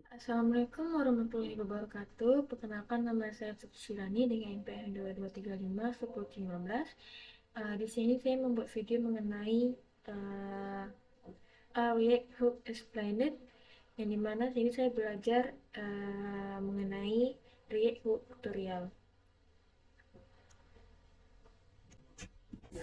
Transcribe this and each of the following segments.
Assalamualaikum warahmatullahi wabarakatuh. Perkenalkan, nama saya Suryani dengan NPM 2235 1015. Di sini saya membuat video mengenai React Hook Explained, yang dimana sini saya belajar mengenai React Hook tutorial.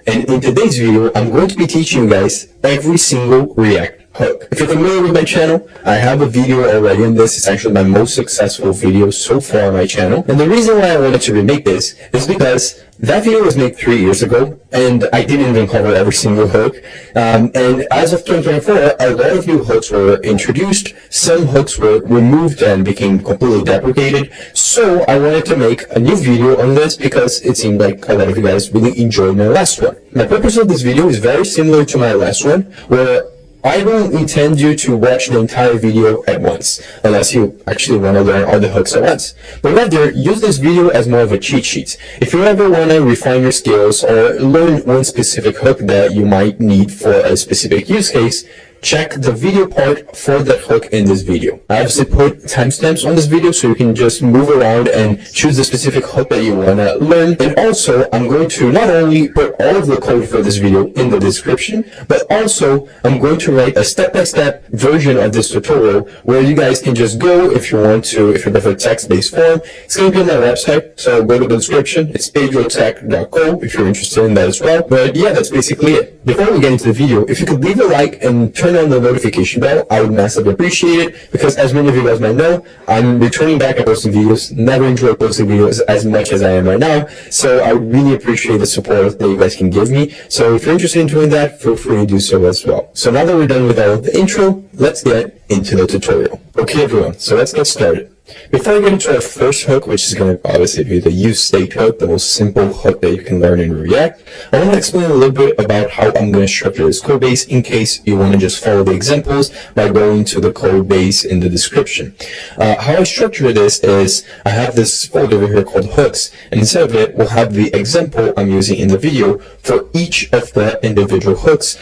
And in today's video, I'm going to be teaching you guys every single React hook. If you're familiar with my channel, I have a video already on this. It's actually my most successful video so far on my channel. And the reason why I wanted to remake this is because that video was made 3 years ago, and I didn't even cover every single hook. And as of 2024, a lot of new hooks were introduced. Some hooks were removed and became completely deprecated. So I wanted to make a new video on this because it seemed like a lot of you guys really enjoyed my last one. The purpose of this video is very similar to my last one, where I don't intend you to watch the entire video at once, unless you actually want to learn all the hooks at once. But rather, use this video as more of a cheat sheet. If you ever want to refine your skills or learn one specific hook that you might need for a specific use case, check the video part for that hook in this video. I obviously put timestamps on this video so you can just move around and choose the specific hook that you want to learn. And also, I'm going to not only put all of the code for this video in the description, but also I'm going to write a step-by-step version of this tutorial where you guys can just go if you want to, if you prefer text-based form. It's going to be on my website, so go to the description. It's pedrotech.co if you're interested in that as well. But yeah, that's basically it. Before we get into the video, if you could leave a like and turn on the notification bell, I would massively appreciate it, because as many of you guys might know, I'm returning back and posting videos. Never enjoyed posting videos as much as I am right now, so I would really appreciate the support that you guys can give me. So if you're interested in doing that, feel free to do so as well. So now that we're done with all of the intro, let's get into the tutorial. Okay everyone, so let's get started. Before we get into our first hook, which is going to obviously be the use state hook, the most simple hook that you can learn in React, I want to explain a little bit about how I'm going to structure this code base in case you want to just follow the examples by going to the code base in the description. How I structure this is I have this folder over here called hooks, and inside of it we'll have the example I'm using in the video for each of the individual hooks,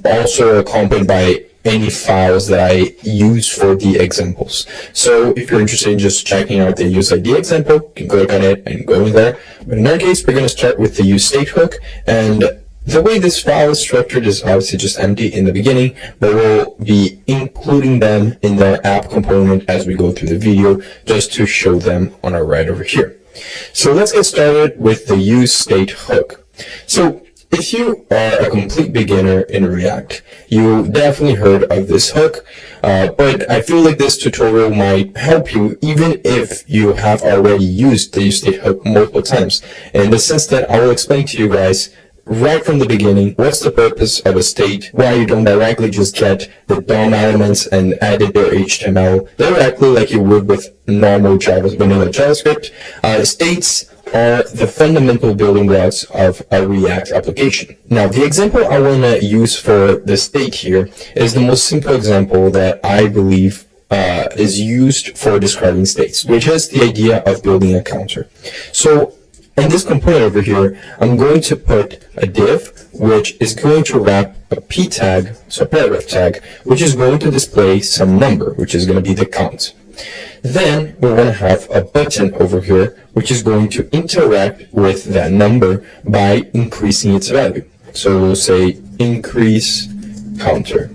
also accompanied by any files that I use for the examples. So if you're interested in just checking out the use ID example, you can click on it and go in there. But in our case, we're going to start with the use state hook, and the way this file is structured is obviously just empty in the beginning, but we'll be including them in the app component as we go through the video, just to show them on our right over here. So let's get started with the use state hook. So if you are a complete beginner in React, you definitely heard of this hook, but I feel like this tutorial might help you even if you have already used the useState hook multiple times, in the sense that I will explain to you guys right from the beginning what's the purpose of a state, why you don't directly just get the DOM elements and edit their HTML directly like you would with normal vanilla JavaScript. States are the fundamental building blocks of a React application. Now, the example I want to use for the state here is the most simple example that I believe is used for describing states, which is the idea of building a counter. So in this component over here, I'm going to put a div, which is going to wrap a p tag, so a paragraph tag, which is going to display some number, which is going to be the count. Then we want to have a button over here, which is going to interact with that number by increasing its value. So we'll say increase counter.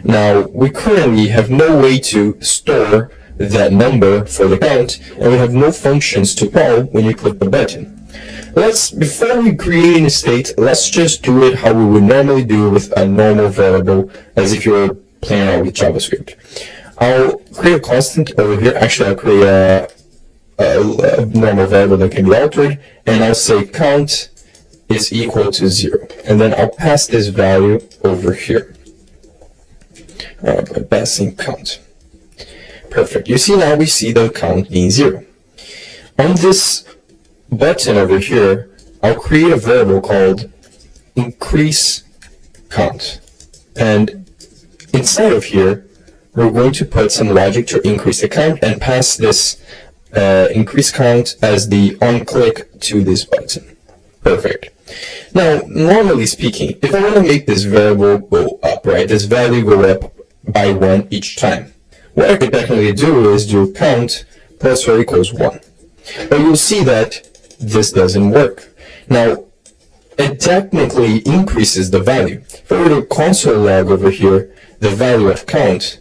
Now, we currently have no way to store that number for the count, and we have no functions to call when you click the button. Before we create a state, let's just do it how we would normally do with a normal variable, as if you're playing around with JavaScript. I'll create a constant over here. Actually, I'll create a normal variable that can be altered, and I'll say count is equal to 0. And then I'll pass this value over here by passing count. Perfect. You see, now we see the count being 0. On this button over here, I'll create a variable called increase count. And inside of here, we're going to put some logic to increase the count and pass this increase count as the on click to this button. Perfect. Now, normally speaking, if I want to make this variable go up, right, this value go up by 1 each time, what I could technically do is do count plus or equals 1. But you'll see that this doesn't work. Now, it technically increases the value. If I were to console log over here the value of count,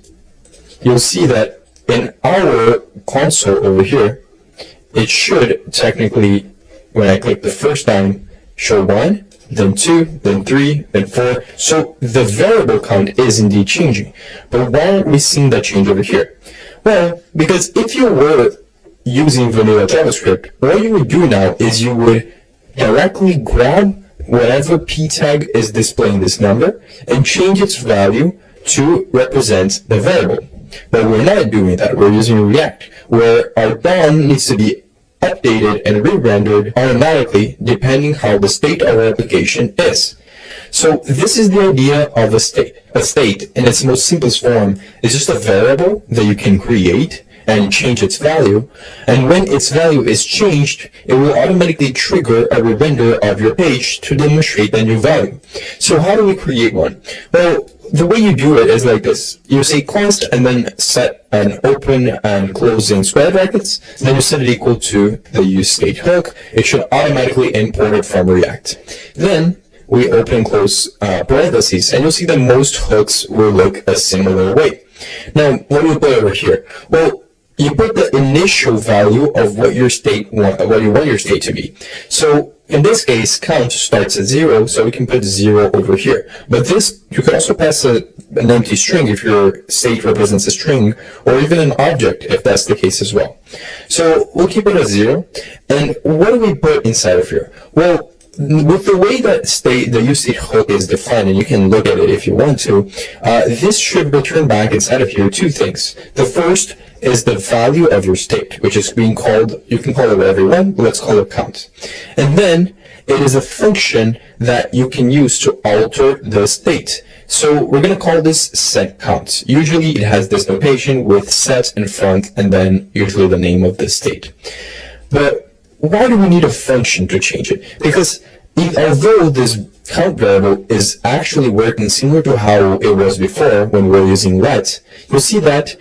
you'll see that in our console over here, it should technically, when I click the first time, show 1, then 2, then 3, then 4. So the variable count is indeed changing. But why aren't we seeing that change over here? Well, because if you were using vanilla JavaScript, what you would do now is you would directly grab whatever p tag is displaying this number and change its value to represent the variable. But we're not doing that. We're using React, where our DOM needs to be updated and re-rendered automatically depending how the state of our application is. So this is the idea of a state. A state, in its most simplest form, is just a variable that you can create and change its value, and when its value is changed, it will automatically trigger a re-render of your page to demonstrate the new value. So how do we create one? Well, the way you do it is like this. You say const and then set an open and closing square brackets, then you set it equal to the use state hook. It should automatically import it from React. Then we open and close parentheses, and you'll see that most hooks will look a similar way. Now, what do we put over here? Well, you put the initial value of what your state what you want your state to be. So in this case, count starts at 0, so we can put 0 over here. But this, you could also pass an empty string if your state represents a string, or even an object if that's the case as well. So we'll keep it at 0. And what do we put inside of here? Well, with the way that the use state hook is defined, and you can look at it if you want to, this should return back inside of here two things. The first is the value of your state, which is being called, you can call it whatever you want, but let's call it count. And then it is a function that you can use to alter the state. So we're going to call this set count. Usually it has this notation with set in front and then usually the name of the state. But why do we need a function to change it? Because although this count variable is actually working similar to how it was before when we were using let, you'll see that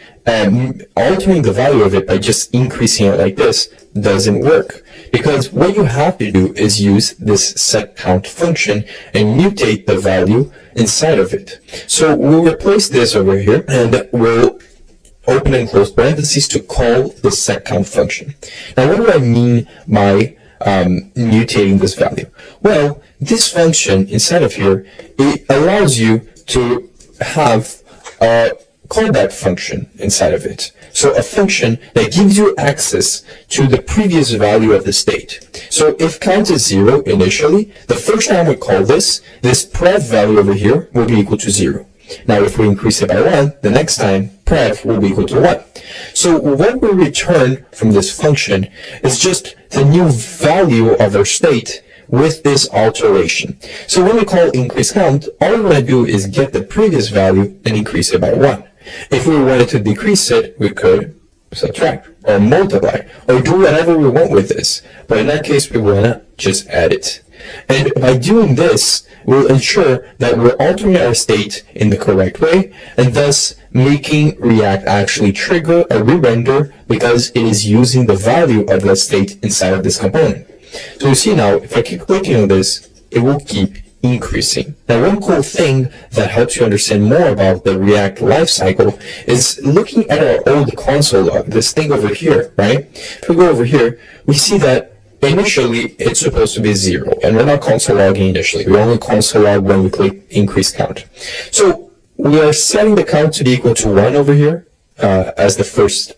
altering the value of it by just increasing it like this doesn't work. Because what you have to do is use this set count function and mutate the value inside of it. So we'll replace this over here and we'll open and close parentheses to call the set count function. Now what do I mean by mutating this value? Well, this function inside of here, it allows you to have a callback function inside of it. So a function that gives you access to the previous value of the state. So if count is 0 initially, the first time we call this prev value over here will be equal to 0. Now if we increase it by 1, the next time prev will be equal to 1. So what we return from this function is just the new value of our state with this alteration. So when we call increase count, all we want to do is get the previous value and increase it by 1. If we wanted to decrease it, we could subtract or multiply or do whatever we want with this. But in that case, we want to just add it. And by doing this, we'll ensure that we're altering our state in the correct way and thus making React actually trigger a re-render because it is using the value of that state inside of this component. So you see now, if I keep clicking on this, it will keep increasing. Now, one cool thing that helps you understand more about the React lifecycle is looking at our old console log, this thing over here, right? If we go over here, we see that initially it's supposed to be 0, and we're not console logging initially. We only console log when we click increase count. So we are setting the count to be equal to 1 over here as the first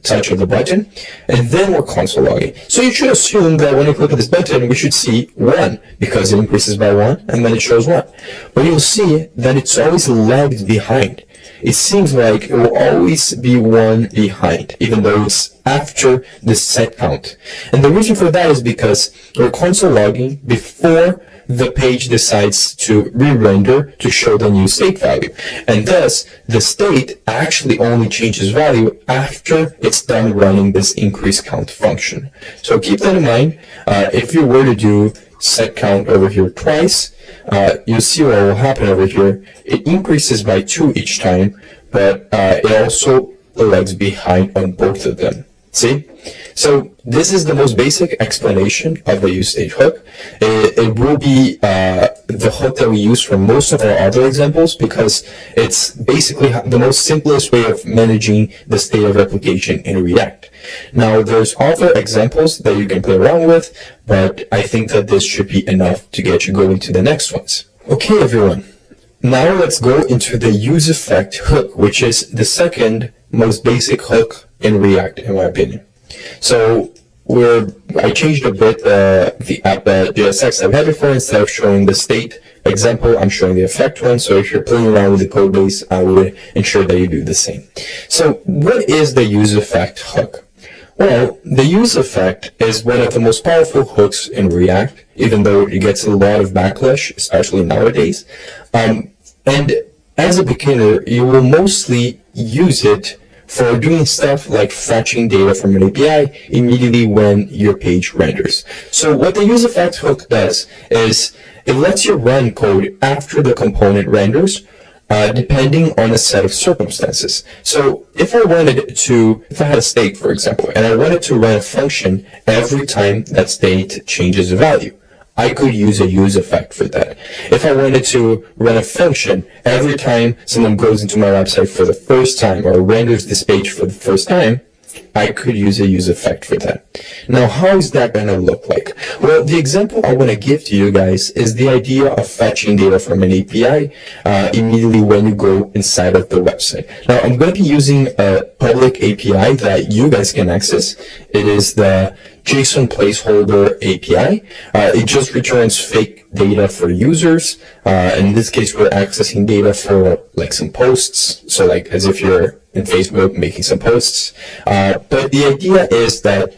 touch of the button, and then we're console logging. So you should assume that when you click on this button, we should see 1 because it increases by 1, and then it shows 1. But you'll see that it's always lagged behind. It seems like it will always be 1 behind, even though it's after the set count. And the reason for that is because we're console logging before the page decides to re-render to show the new state value. And thus, the state actually only changes value after it's done running this increase count function. So keep that in mind. If you were to do set count over here twice, you'll see what will happen over here. It increases by 2 each time, but it also the legs behind on both of them. See? So this is the most basic explanation of the use state hook. It will be the hook that we use for most of our other examples because it's basically the most simplest way of managing the state of application in React. Now, there's other examples that you can play around with, but I think that this should be enough to get you going to the next ones. Okay, everyone. Now let's go into the use effect hook, which is the second most basic hook in React, in my opinion. So I changed a bit the JSX I've had before. Instead of showing the state example, I'm showing the effect one. So if you're playing around with the code base, I would ensure that you do the same. So what is the use effect hook? Well, the use effect is one of the most powerful hooks in React, even though it gets a lot of backlash, especially nowadays. And as a beginner, you will mostly use it for doing stuff like fetching data from an API immediately when your page renders. So what the use effect hook does is it lets you run code after the component renders, depending on a set of circumstances. So if I had a state, for example, and I wanted to run a function every time that state changes a value, I could use a use effect for that. If I wanted to run a function every time someone goes into my website for the first time or renders this page for the first time, I could use a use effect for that. Now, how is that going to look like? Well, the example I want to give to you guys is the idea of fetching data from an API immediately when you go inside of the website. Now, I'm going to be using a public API that you guys can access. It is the JSON placeholder API. It just returns fake data for users. In this case, we're accessing data for like some posts. So like as if you're in Facebook making some posts. But the idea is that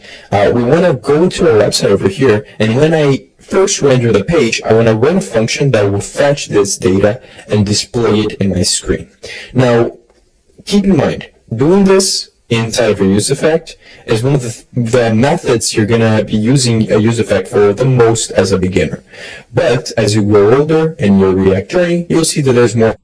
we want to go into our website over here, and when I first render the page, I want to run a function that will fetch this data and display it in my screen. Now, keep in mind, doing this inside of your use effect is one of the methods you're going to be using a use effect for the most as a beginner. But as you grow older in your React journey, you'll see that there's more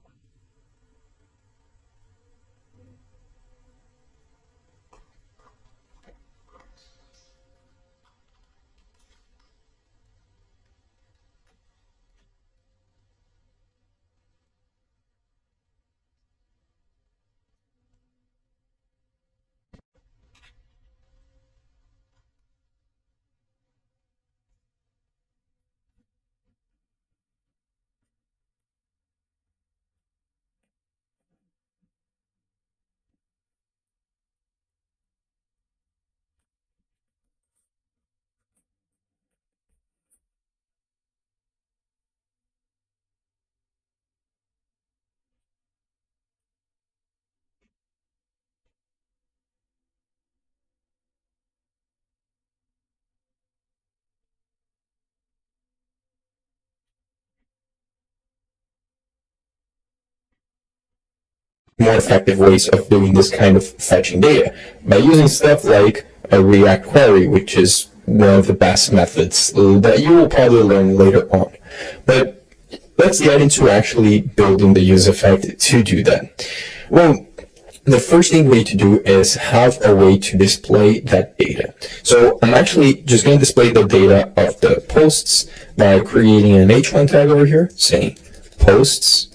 effective ways of doing this kind of fetching data by using stuff like a React query, which is one of the best methods that you will probably learn later on. But let's get into actually building the use effect to do that. Well, the first thing we need to do is have a way to display that data. So I'm actually just going to display the data of the posts by creating an h1 tag over here saying posts,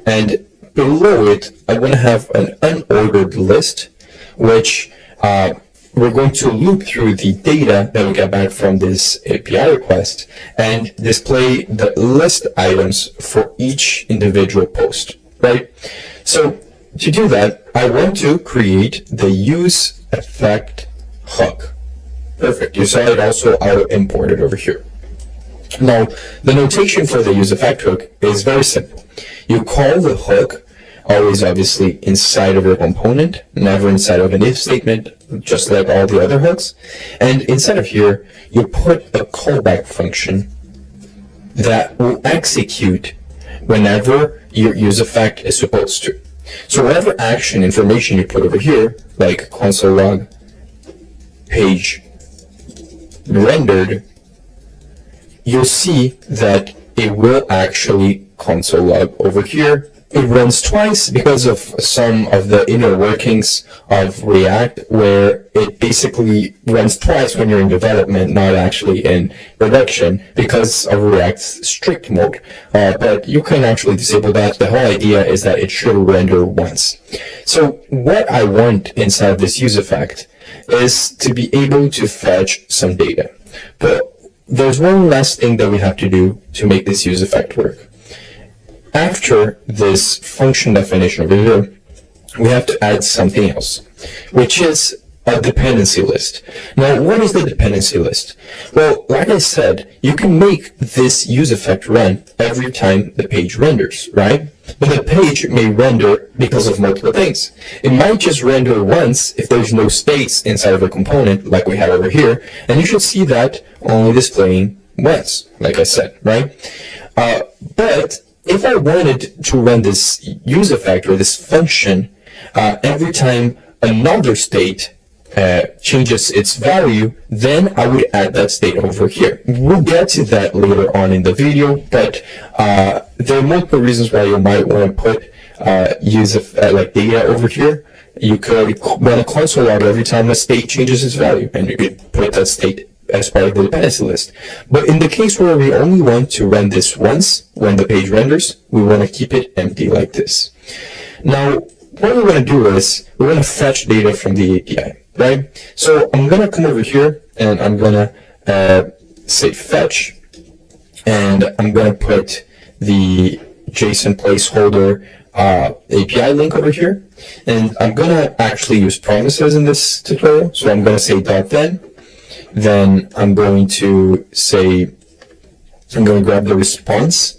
and below it, I want to have an unordered list, which we're going to loop through the data that we get back from this API request and display the list items for each individual post, right? So to do that, I want to create the use effect hook. Perfect. You saw it also auto-imported over here. Now, the notation for the use effect hook is very simple. You call the hook always obviously inside of your component, never inside of an if statement, just like all the other hooks. And inside of here, you put a callback function that will execute whenever your use effect is supposed to. So whatever action information you put over here, like console log page rendered, you'll see that it will actually console log over here it runs twice because of some of the inner workings of React, where it basically runs twice when you're in development, not actually in production, because of React's strict mode. But you can actually disable that. The whole idea is that it should render once. So what I want inside this use effect is to be able to fetch some data. But there's one last thing that we have to do to make this use effect work. After this function definition over here, we have to add something else, which is a dependency list. Now, what is the dependency list? Well, like I said, you can make this use effect run every time the page renders, right? But the page may render because of multiple things. It might just render once if there's no states inside of a component, like we have over here, and you should see that only displaying once, like I said, right? But if I wanted to run this use effect or this function every time another state changes its value, then I would add that state over here. We'll get to that later on in the video, but there are multiple reasons why you might want to put like data over here. You could run a console log every time a state changes its value, and you could put that state as part of the dependency list. But in the case where we only want to run this once when the page renders, we want to keep it empty like this. Now, what we want to do is we want to fetch data from the API, right? So I'm going to come over here and I'm going to say fetch, and I'm going to put the JSON placeholder API link over here, and I'm going to actually use promises in this tutorial. So I'm going to say then I'm going to say, I'm going to grab the response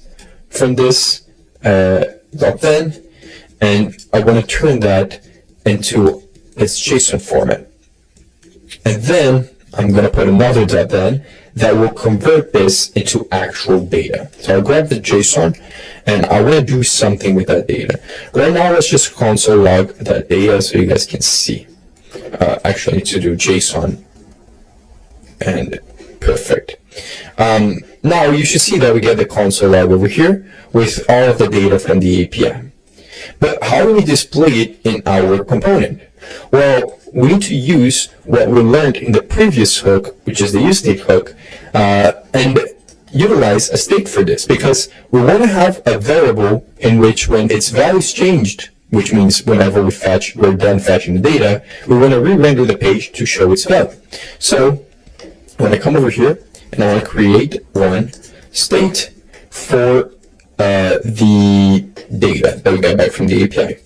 from this .then, and I want to turn that into its JSON format. And then I'm going to put another .then that will convert this into actual data. So I'll grab the JSON, and I want to do something with that data. Right now, let's just console log that data so you guys can see. Actually, I need to do JSON. And perfect. Now you should see that we get the console log over here with all of the data from the API. But how do we display it in our component? Well, we need to use what we learned in the previous hook, which is the useState hook, and utilize a state for this, because we want to have a variable in which when its value is changed, which means whenever we're done fetching the data, we want to re-render the page to show its value. So when I come over here and I want to create one state for the data that we got back from the API.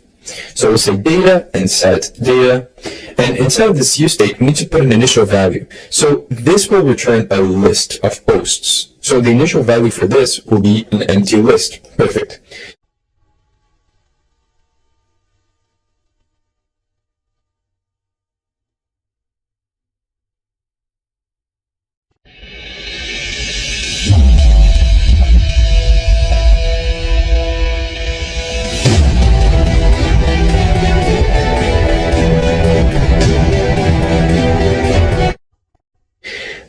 So we'll say data and set data, and inside of this use state we need to put an initial value. So this will return a list of posts. So the initial value for this will be an empty list. Perfect.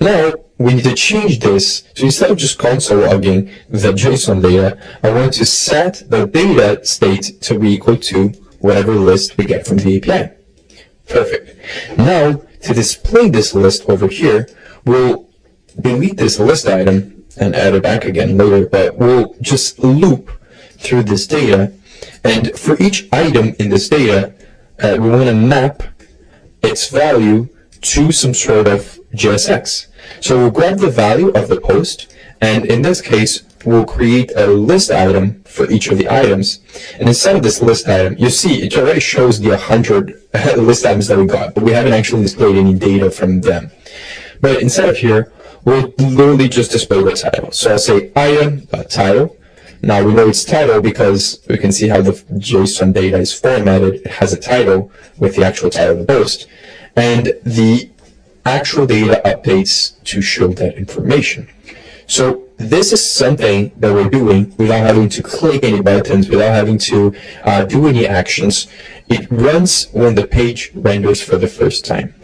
Now, we need to change this. So instead of just console logging the JSON data, I want to set the data state to be equal to whatever list we get from the API. Perfect. Now, to display this list over here, we'll delete this list item and add it back again later, but we'll just loop through this data. And for each item in this data, we want to map its value to some sort of JSX. So we'll grab the value of the post, and in this case, we'll create a list item for each of the items. And inside of this list item, you see it already shows the 100 list items that we got, but we haven't actually displayed any data from them. But inside of here, we'll literally just display the title. So I'll say item.title. Now we know it's title because we can see how the JSON data is formatted. It has a title with the actual title of the post. And the actual data updates to show that information. So this is something that we're doing without having to click any buttons, without having to do any actions. It runs when the page renders for the first time.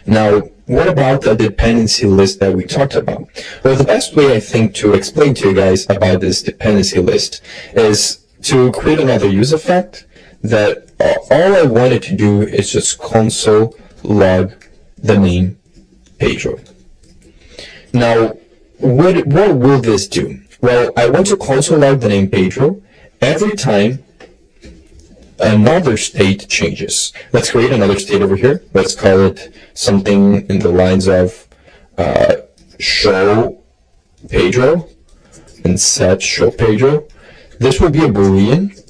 Now, what about the dependency list that we talked about? Well, the best way I think to explain to you guys about this dependency list is to create another use effect that all I wanted to do is just console log the name Pedro. Now, what will this do? Well, I want to console log the name Pedro every time another state changes. Let's create another state over here. Let's call it something in the lines of show Pedro and set show Pedro. This will be a Boolean,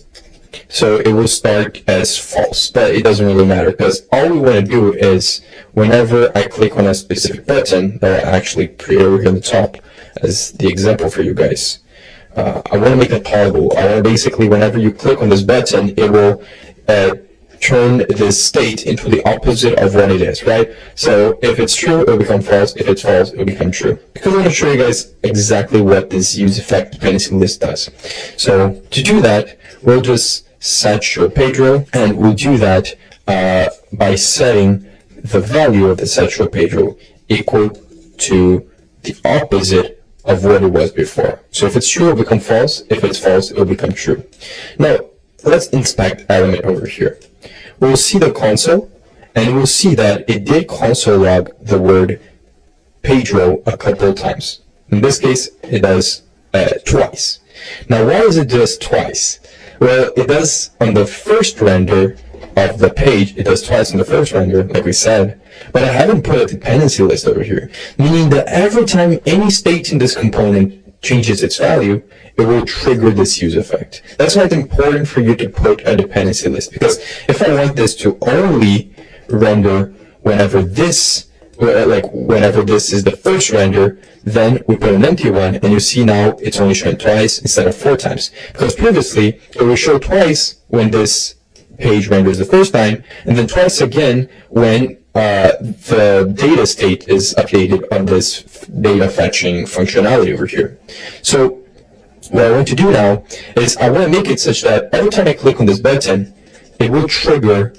so it will start as false, but it doesn't really matter because all we want to do is whenever I click on a specific button that I actually create over here on the top as the example for you guys. I want to make it toggle. I want to basically, whenever you click on this button, it will turn this state into the opposite of what it is, right? So if it's true, it will become false. If it's false, it will become true. Because I want to show you guys exactly what this use effect dependency list does. So to do that, we'll just set show Pedro, and we'll do that by setting the value of the set show Pedro equal to the opposite of what it was before. So if it's true, it will become false. If it's false, it will become true. Now, let's inspect element over here. We'll see the console, and we'll see that it did console log the word Pedro a couple of times. In this case, it does twice. Now, why does it do this twice? Well, it does on the first render of the page, it does twice in the first render, like we said, but I haven't put a dependency list over here, meaning that every time any state in this component changes its value, it will trigger this use effect. That's why it's important for you to put a dependency list, because if I want this to only render whenever this is the first render, then we put an empty one, and you see now it's only showing twice instead of 4 times. Because previously, it will show twice when this page renders the first time, and then twice again when the data state is updated on this data fetching functionality over here. So what I want to do now is I want to make it such that every time I click on this button, it will trigger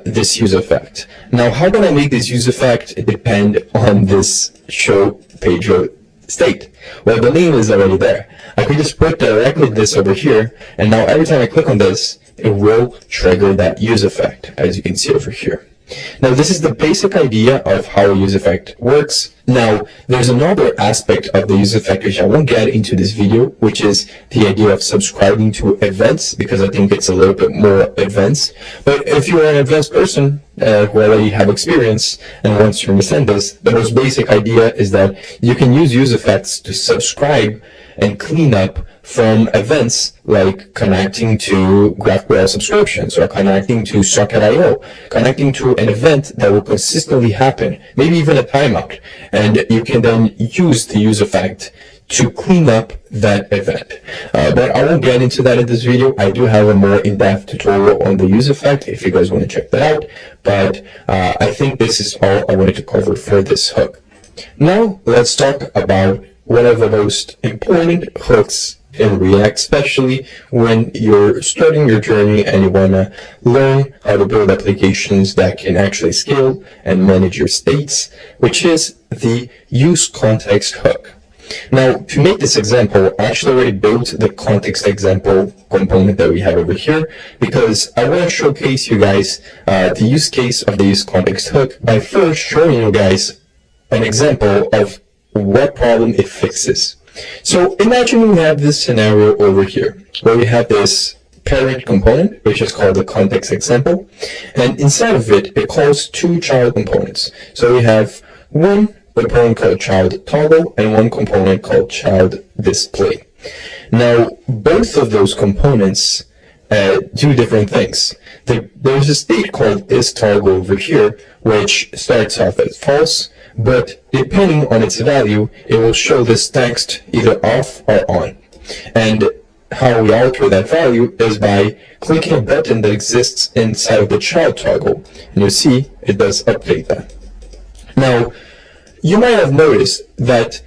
this use effect. Now, how can I make this use effect depend on this show Pedro state? Well, the name is already there. I could just put directly this over here, and now every time I click on this, it will trigger that use effect, as you can see over here. Now, this is the basic idea of how a use effect works. Now, there's another aspect of the use effect which I won't get into this video, which is the idea of subscribing to events, because I think it's a little bit more advanced. But if you're an advanced person who already have experience and wants to understand this, the most basic idea is that you can use use effects to subscribe and clean up from events like connecting to GraphQL subscriptions or connecting to Socket.io, connecting to an event that will consistently happen, maybe even a timeout. And you can then use the use effect to clean up that event. But I won't get into that in this video. I do have a more in-depth tutorial on the use effect if you guys want to check that out. But I think this is all I wanted to cover for this hook. Now, let's talk about one of the most important hooks in React, especially when you're starting your journey and you want to learn how to build applications that can actually scale and manage your states, which is the use context hook. Now, to make this example, I actually already built the context example component that we have over here, because I want to showcase you guys the use case of the use context hook by first showing you guys an example of what problem it fixes. So imagine we have this scenario over here where we have this parent component, which is called the context example, and inside of it, it calls 2 child components. So we have one component called child toggle and one component called child display. Now, both of those components do different things. There's a state called isToggle over here, which starts off as false, but depending on its value, it will show this text either off or on. And how we alter that value is by clicking a button that exists inside of the child toggle. And you'll see it does update that. Now, you might have noticed that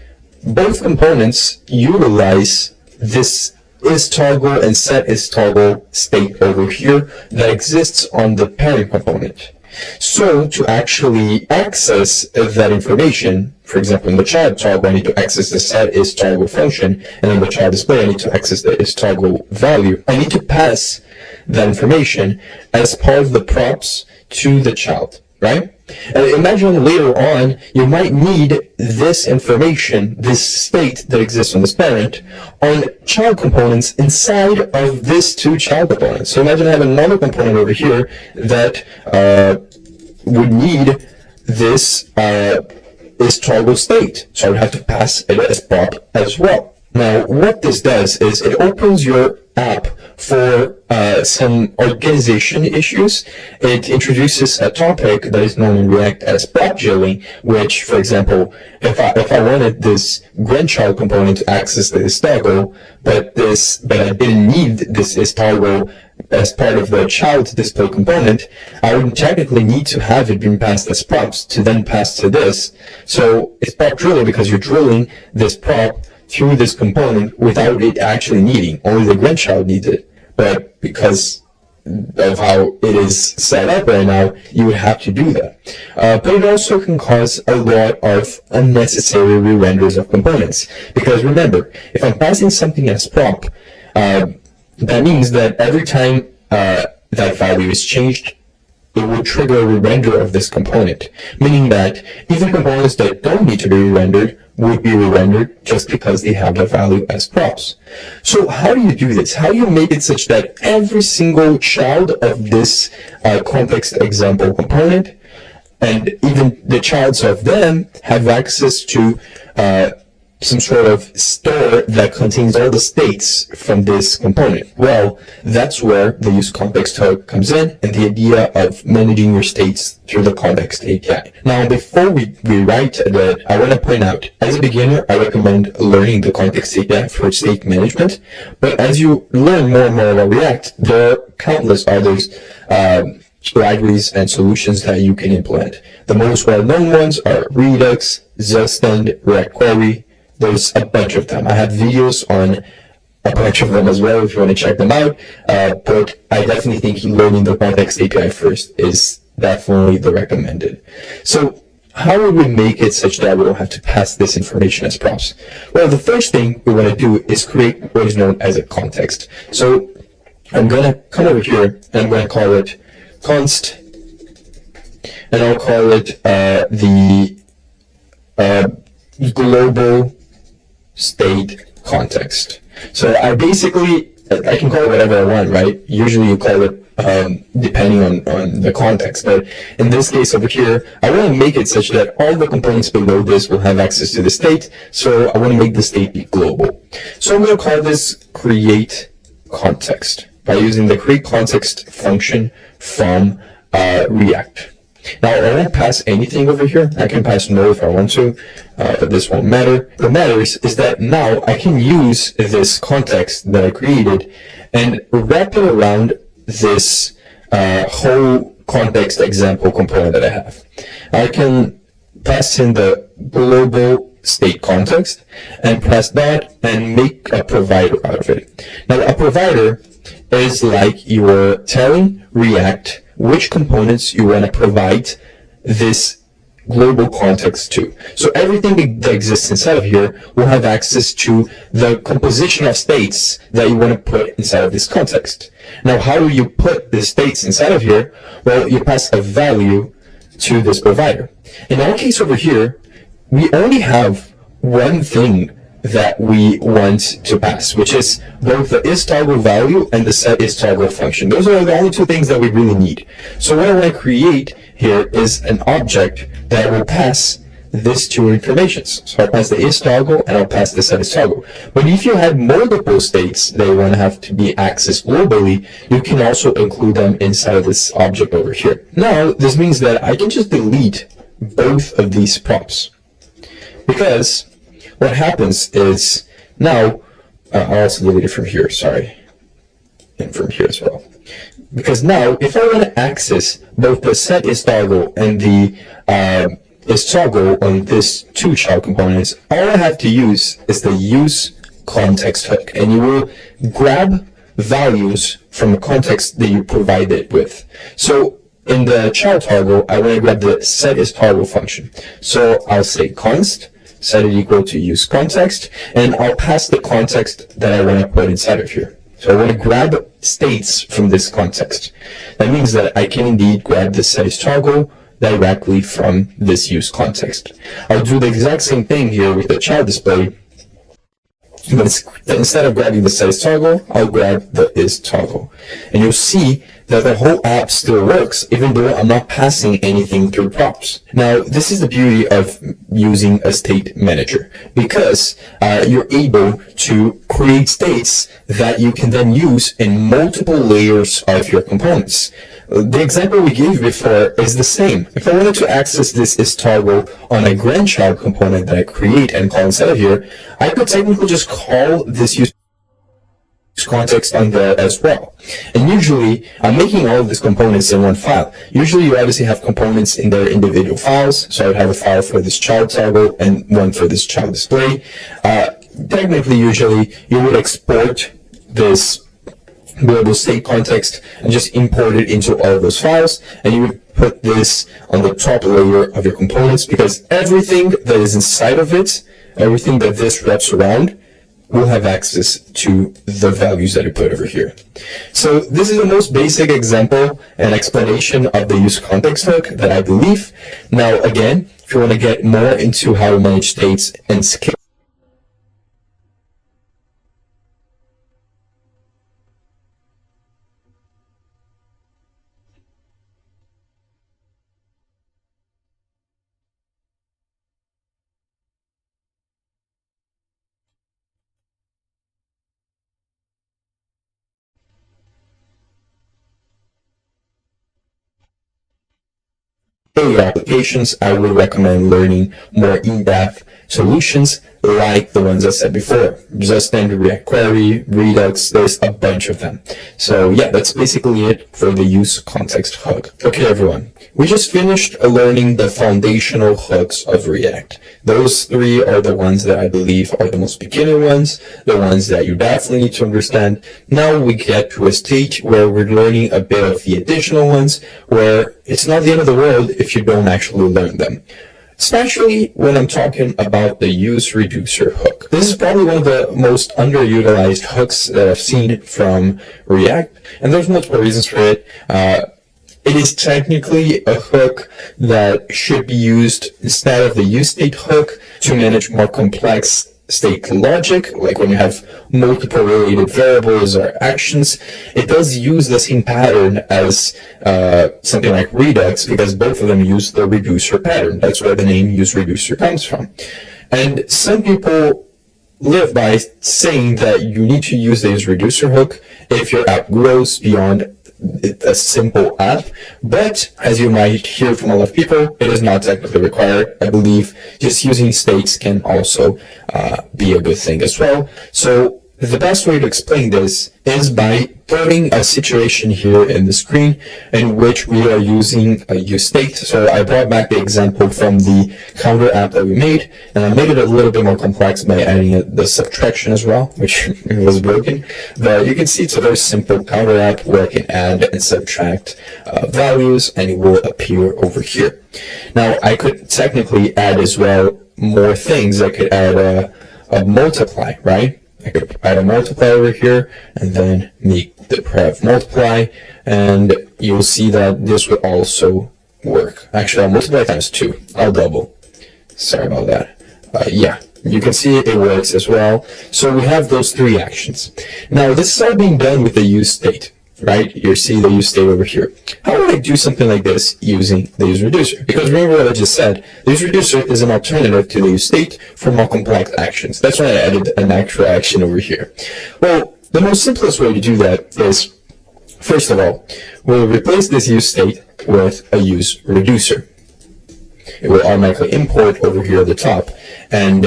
both components utilize this isToggle and set isToggle state over here that exists on the parent component. So to actually access that information, for example, in the child toggle, I need to access the set is toggle function, and in the child display, I need to access the is toggle value. I need to pass that information as part of the props to the child, right? And imagine later on, you might need this information, this state that exists on this parent, on child components inside of this two child components. So imagine I have another component over here that would need this is toggle state. So I would have to pass it as prop as well. Now, what this does is it opens your app for some organization issues. It introduces a topic that is known in React as prop jailing, which, for example, if I wanted this grandchild component to access this toggle, but I didn't need this is toggle as part of the child display component, I would technically need to have it being passed as props to then pass to this. So it's prop drilling because you're drilling this prop through this component without it actually needing. Only the grandchild needs it. But because of how it is set up right now, you would have to do that. But it also can cause a lot of unnecessary re-renders of components. Because remember, if I'm passing something as prop, that means that every time that value is changed, it will trigger a re-render of this component. Meaning that even components that don't need to be re-rendered would be re-rendered just because they have the value as props. So how do you do this? How do you make it such that every single child of this context example component and even the childs of them have access to some sort of store that contains all the states from this component? Well, that's where the use context hook comes in and the idea of managing your states through the context API. Now, before we write that, I want to point out, as a beginner, I recommend learning the context API for state management. But as you learn more and more about React, there are countless others libraries and solutions that you can implement. The most well-known ones are Redux, Zustand, React Query. There's a bunch of them. I have videos on a bunch of them as well if you want to check them out. But I definitely think learning the context API first is definitely the recommended. So how would we make it such that we don't have to pass this information as props? Well, the first thing we want to do is create what is known as a context. So I'm going to come over here and I'm going to call it const, and I'll call it the global state context. So I can call it whatever I want, right? Usually you call it depending on the context, but in this case over here, I want to make it such that all the components below this will have access to the state, so I want to make the state be global. So I'm going to call this create context by using the create context function from React. Now, I won't pass anything over here. I can pass no if I want to, but this won't matter. What matters is that now I can use this context that I created and wrap it around this whole context example component that I have. I can pass in the global state context and press that and make a provider out of it. Now, a provider is like you're telling React which components you want to provide this global context to. So everything that exists inside of here will have access to the composition of states that you want to put inside of this context. Now, how do you put the states inside of here? Well, you pass a value to this provider. In our case over here, we only have one thing that we want to pass, which is both the isToggle value and the set isToggle function. Those are the only two things that we really need. So what I want to create here is an object that will pass these two informations. So I'll pass the isToggle and I'll pass the set isToggle. But if you had multiple states that you want to have to be accessed globally, you can also include them inside of this object over here. Now, this means that I can just delete both of these props, because what happens is now, I'll also delete it from here, sorry, and from here as well. Because now, if I want to access both the set isToggle and the isToggle on these two child components, all I have to use is the use context hook, and you will grab values from the context that you provide it with. So in the child toggle, I want to grab the set is toggle function. So I'll say const, set it equal to use context, and I'll pass the context that I want to put inside of here. So I want to grab states from this context. That means that I can indeed grab the set is toggle directly from this use context. I'll do the exact same thing here with the child display, but instead of grabbing the set is toggle, I'll grab the is toggle. And you'll see that the whole app still works, even though I'm not passing anything through props. Now, this is the beauty of using a state manager, because you're able to create states that you can then use in multiple layers of your components. The example we gave before is the same. If I wanted to access this is toggle on a grandchild component that I create and call inside of here, I could technically just call this use context on there as well. And usually, I'm making all of these components in one file. Usually, you obviously have components in their individual files. So I would have a file for this child toggle and one for this child display. Technically, usually, you would export this global state context and just import it into all of those files, and you would put this on the top layer of your components, because everything that is inside of it, everything that this wraps around, will have access to the values that you put over here. So this is the most basic example and explanation of the use context hook that I believe. Now again, if you want to get more into how to manage states and scale, applications, I would recommend learning more in-depth solutions like the ones I said before. Just standard React query, Redux, there's a bunch of them. So yeah, that's basically it for the use context hook. Okay, everyone, we just finished learning the foundational hooks of React. Those three are the ones that I believe are the most beginner ones, the ones that you definitely need to understand. Now we get to a stage where we're learning a bit of the additional ones, where it's not the end of the world if you don't actually learn them. Especially when I'm talking about the use reducer hook. This is probably one of the most underutilized hooks that I've seen from React, and there's multiple reasons for it. It is technically a hook that should be used instead of the use state hook to manage more complex state logic, like when you have multiple related variables or actions. It does use the same pattern as something like Redux, because both of them use the reducer pattern. That's where the name use reducer comes from. And some people live by saying that you need to use the use reducer hook if your app grows beyond a simple app, but as you might hear from a lot of people, it is not technically required. I believe just using states can also be a good thing as well. So the best way to explain this is by putting a situation here in the screen in which we are using a use state. So I brought back the example from the counter app that we made, and I made it a little bit more complex by adding the subtraction as well, which was broken. But you can see it's a very simple counter app where I can add and subtract values, and it will appear over here. Now I could technically add as well more things. I could add a multiply, right? I could add a multiply over here and then make the pref multiply, and you'll see that this would also work. Actually, I'll multiply times 2. I'll double. Sorry about that. Yeah, you can see it works as well. So we have those three actions. Now, this is all being done with the use state, right? You see the use state over here. How would I do something like this using the use reducer? Because remember what I just said, the use reducer is an alternative to the use state for more complex actions. That's why I added an actual action over here. Well, the most simplest way to do that is, first of all, we'll replace this use state with a use reducer. It will automatically import over here at the top, and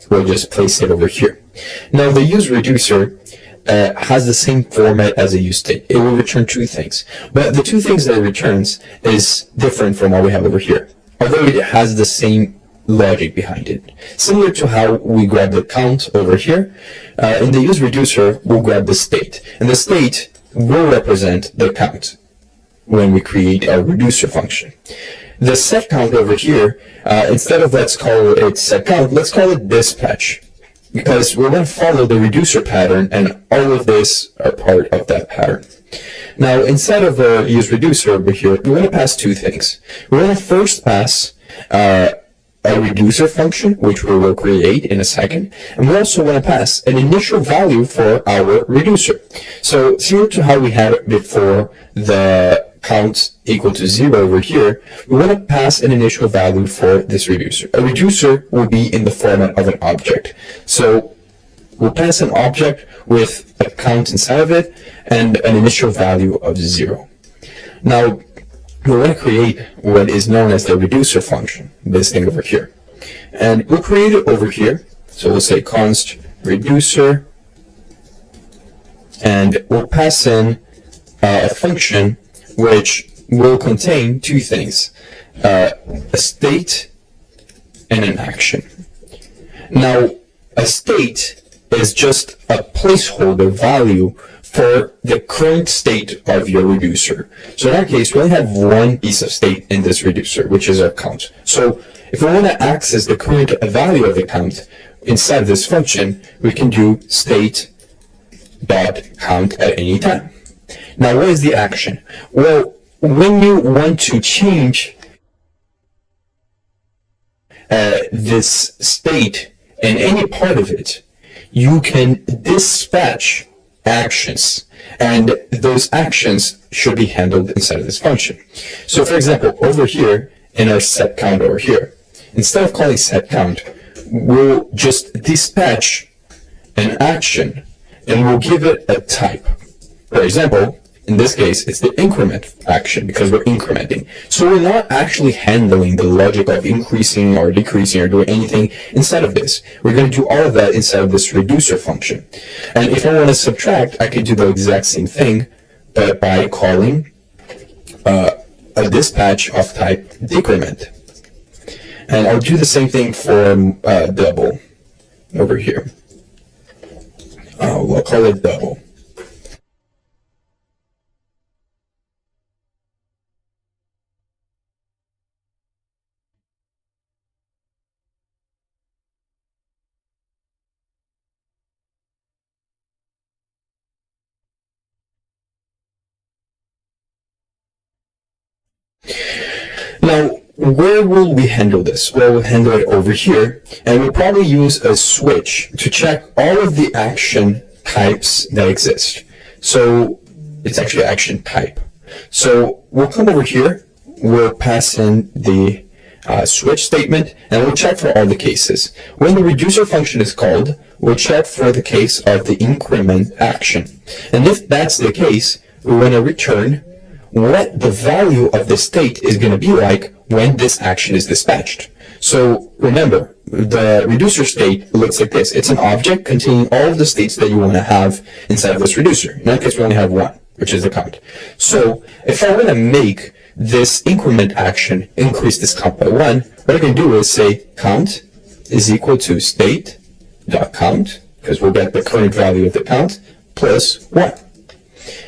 we'll just place it over here. Now, the use reducer has the same format as a use state. It will return two things, but the two things that it returns is different from what we have over here, although it has the same logic behind it. Similar to how we grab the count over here, in the use reducer, we'll grab the state, and the state will represent the count. when we create our reducer function. The set count over here, instead of let's call it set count, let's call it dispatch, because we're going to follow the reducer pattern, and all of this are part of that pattern. Now, instead of use reducer over here, we want to pass two things. We want to first pass a reducer function, which we will create in a second, and we also want to pass an initial value for our reducer. So similar to how we had it before, the count equal to 0 over here, we want to pass an initial value for this reducer. A reducer will be in the format of an object. So we'll pass an object with a count inside of it and an initial value of 0. Now, we want to create what is known as the reducer function, this thing over here. And we'll create it over here. So we'll say const reducer, and we'll pass in a function which will contain two things, a state and an action. Now, a state is just a placeholder value for the current state of your reducer. So in our case, we only have one piece of state in this reducer, which is our count. So if we want to access the current value of the count inside this function, we can do state.count at any time. Now, what is the action? Well, when you want to change this state in any part of it, you can dispatch actions, and those actions should be handled inside of this function. So, for example, over here in our set count over here, instead of calling set count, we'll just dispatch an action, and we'll give it a type. For example, in this case, it's the increment action because we're incrementing. So we're not actually handling the logic of increasing or decreasing or doing anything inside of this. We're going to do all of that inside of this reducer function. And if I want to subtract, I can do the exact same thing, but by calling a dispatch of type decrement. And I'll do the same thing for double over here. We'll call it double. Now, where will we handle this? Well, we'll handle it over here, and we'll probably use a switch to check all of the action types that exist. So, it's actually action type. So, we'll come over here, we'll pass in the switch statement, and we'll check for all the cases. When the reducer function is called, we'll check for the case of the increment action. And if that's the case, we want to return what the value of the state is going to be like when this action is dispatched. So remember, the reducer state looks like this. It's an object containing all of the states that you want to have inside of this reducer. In that case, we only have one, which is the count. So if I want to make this increment action increase this count by 1, what I can do is say count is equal to state.count, because we'll get the current value of the count, plus 1.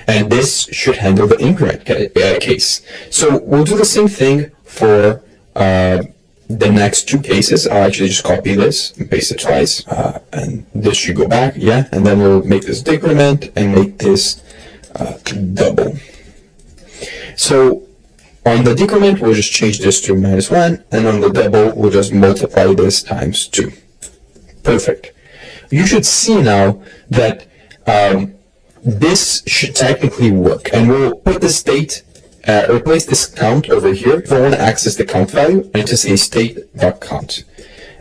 And this should handle the increment case. So we'll do the same thing for the next two cases. I'll actually just copy this and paste it twice. And this should go back, yeah. And then we'll make this decrement and make this double. So on the decrement, we'll just change this to -1. And on the double, we'll just multiply this times 2. Perfect. You should see now that this should technically work, and we'll put the state, replace this count over here if I want to access the count value, and just say state.count.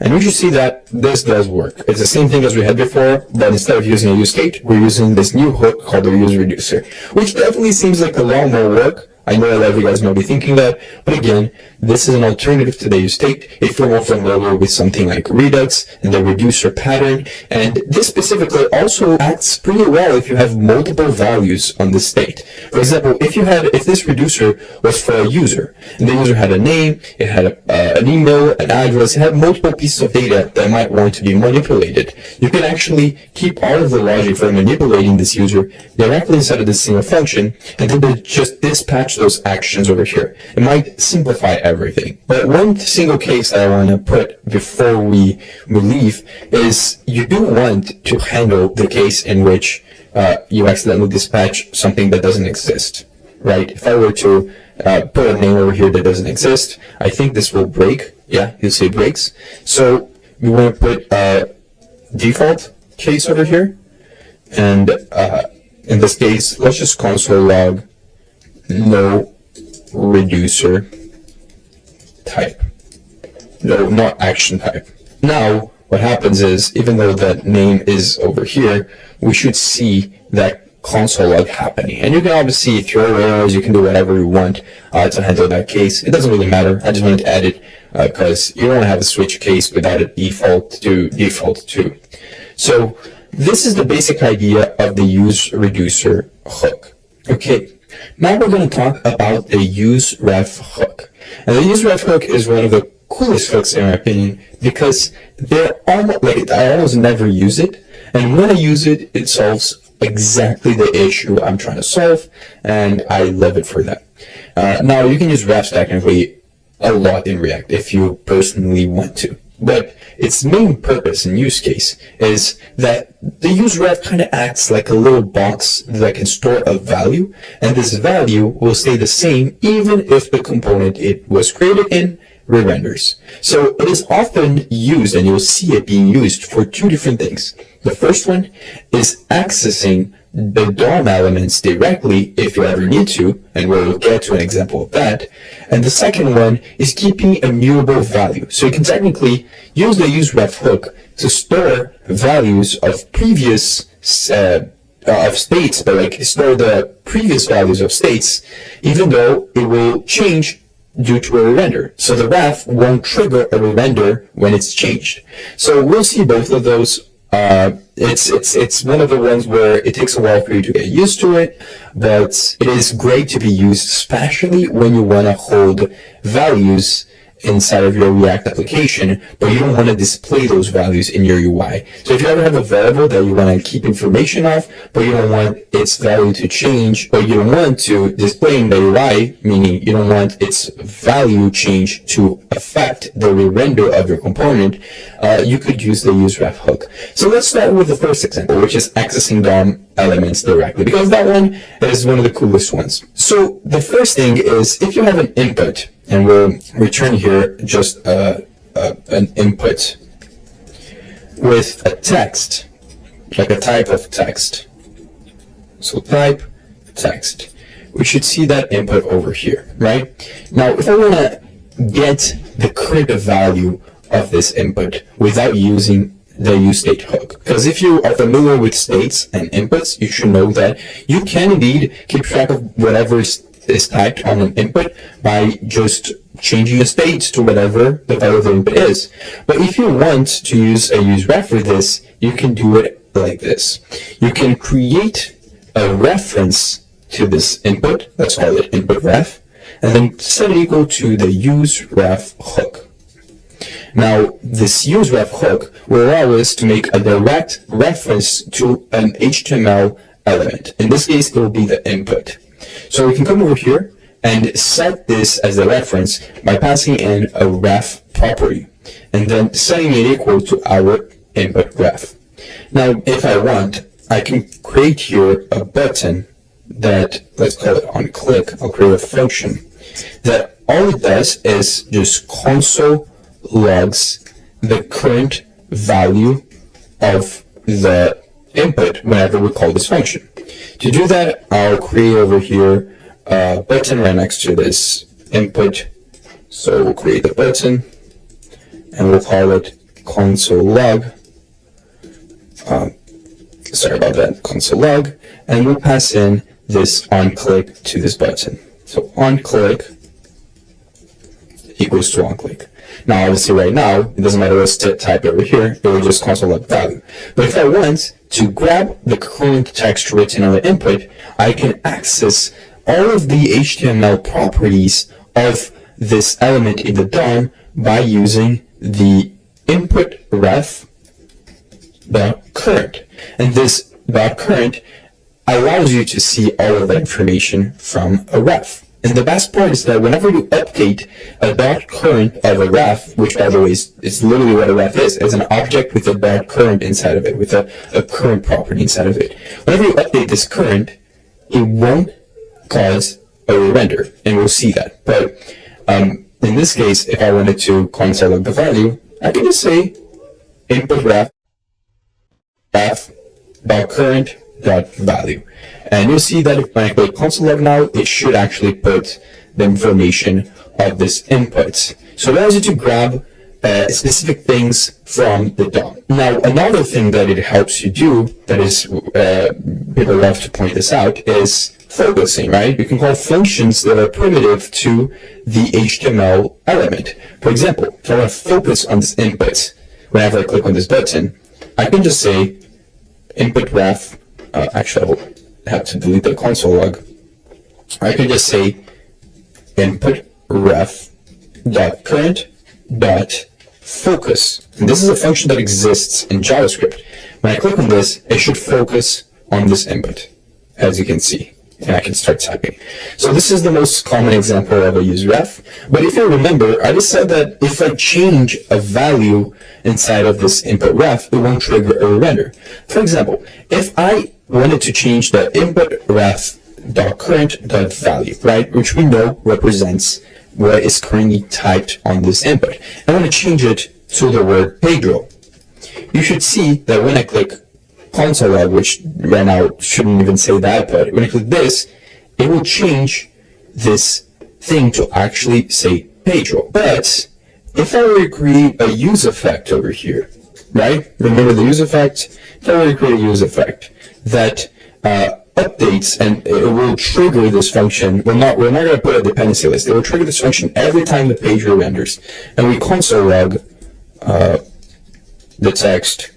And you should see that this does work. It's the same thing as we had before, but instead of using a use state, we're using this new hook called the use reducer, which definitely seems like a lot more work. I know a lot of you guys might be thinking that, but again, this is an alternative to the use state if you're more familiar with something like Redux and the reducer pattern. And this specifically also acts pretty well if you have multiple values on the state. For example, if this reducer was for a user, and the user had a name, it had an email, an address, it had multiple pieces of data that might want to be manipulated, you can actually keep all of the logic for manipulating this user directly inside of this single function, and then just dispatch dispatch those actions over here. It might simplify everything. But one single case that I want to put before we leave is you do want to handle the case in which you accidentally dispatch something that doesn't exist, right? If I were to put a name over here that doesn't exist, I think this will break. Yeah, you'll see it breaks. So we want to put a default case over here. And in this case, let's just console log no reducer type. No, not action type. Now, what happens is, even though that name is over here, we should see that console log happening. And you can obviously throw errors, you can do whatever you want to handle that case. It doesn't really matter. I just wanted to add it because you don't want to have a switch case without a default to. So this is the basic idea of the use reducer hook. Okay, now we're going to talk about the use ref hook. And the use ref hook is one of the coolest hooks in my opinion because they're almost like I almost never use it, and when I use it, it solves exactly the issue I'm trying to solve, and I love it for that. Now you can use refs technically a lot in React if you personally want to, but its main purpose and use case is that the use ref kind of acts like a little box that can store a value, and this value will stay the same even if the component it was created in re-renders. So it is often used, and you'll see it being used for two different things. The first one is accessing the DOM elements directly if you ever need to, and we'll get to an example of that. And the second one is keeping a mutable value. So you can technically use the useRef hook to store values of previous of states, but like store the previous values of states, even though it will change due to a render. So the ref won't trigger a render when it's changed. So we'll see both of those. It's one of the ones where it takes a while for you to get used to it, but it is great to be used, especially when you want to hold values inside of your React application, but you don't want to display those values in your UI. So if you ever have a variable that you want to keep information of, but you don't want its value to change, or you don't want to display in the UI, meaning you don't want its value change to affect the re-render of your component, you could use the useRef hook. So let's start with the first example, which is accessing DOM elements directly, because that one is one of the coolest ones. So the first thing is, if you have an input, and we'll return here just an input with a text, like a type of text. So type text. We should see that input over here, right? Now, if I want to get the current value of this input without using the useState hook, because if you are familiar with states and inputs, you should know that you can indeed keep track of whatever is typed on an input by just changing the state to whatever the value of the input is. But if you want to use a useRef for this, you can do it like this. You can create a reference to this input, let's call it input ref, and then set it equal to the useRef hook. Now, this useRef hook will allow us to make a direct reference to an HTML element. In this case, it will be the input. So we can come over here and set this as a reference by passing in a ref property and then setting it equal to our input ref. Now, if I want, I can create here a button that, let's call it on click. I'll create a function that all it does is just console logs the current value of the input whenever we call this function. To do that, I'll create over here a button right next to this input. So we'll create the button and we'll call it console log. Sorry about that, console log, and we'll pass in this on click to this button. So on click equals to on click. Now, obviously, right now, it doesn't matter what type over here, it will just console log value. But if I want to grab the current text written on the input, I can access all of the HTML properties of this element in the DOM by using the input ref .current. And this .current allows you to see all of the information from a ref. And the best part is that whenever you update a dot current of a ref, which by the way is literally what a ref is an object with a dot current inside of it, with a current property inside of it. Whenever you update this current, it won't cause a render, and we'll see that. But in this case, if I wanted to console log the value, I can just say input ref dot current dot value, and you'll see that if I click console log now, it should actually put the information of this input. So it allows you to grab specific things from the DOM. Now, another thing that it helps you do, that is, people love to point this out, is focusing, right? You can call functions that are primitive to the HTML element. For example, if I want to focus on this input, whenever I click on this button, I can just say input ref, actually I'll have to delete the console log. I can just say input ref dot current dot focus. And this is a function that exists in JavaScript. When I click on this, it should focus on this input, as you can see. And I can start typing. So this is the most common example of a use ref. But if you remember, I just said that if I change a value inside of this input ref, it won't trigger a render. For example, if I wanted to change the input ref dot current dot value, right, which we know represents what is currently typed on this input, I want to change it to the word Pedro. You should see that when I click console log, which right now shouldn't even say that, but when I click this, it will change this thing to actually say Pedro. But if I were to create a use effect over here, right? Remember the use effect? If I were to create a use effect that updates, and it will trigger this function. We're not going to put a dependency list. It will trigger this function every time the page renders, and we console log the text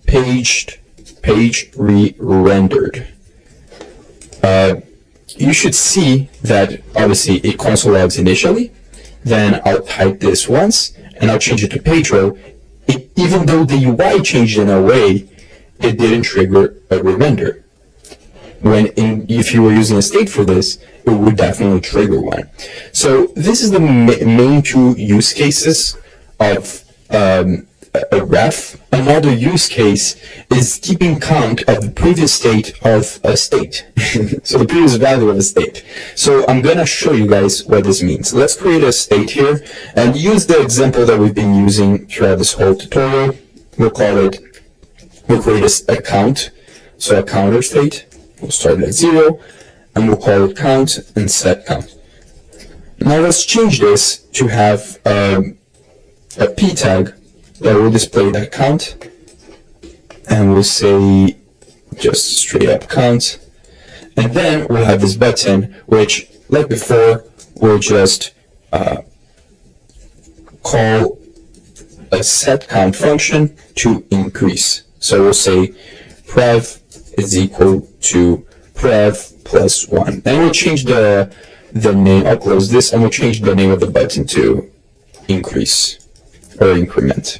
page re-rendered. You should see that obviously it console logs initially. Then I'll type this once, and I'll change it to Pedro. Even though the UI changed in a way, it didn't trigger a re-render. If you were using a state for this, it would definitely trigger one. So this is the main two use cases of a ref. Another use case is keeping count of the previous state of a state. So the previous value of a state. So I'm going to show you guys what this means. Let's create a state here and use the example that we've been using throughout this whole tutorial. We'll create a count. So a counter state. We'll start at 0, and we'll call it count and set count. Now let's change this to have a p tag that will display that count, and we'll say just straight up count. And then we'll have this button, which, like before, we'll just call a set count function to increase. So we'll say prev is equal to prev plus 1. And we'll change the name. I'll close this, and we'll change the name of the button to increase or increment.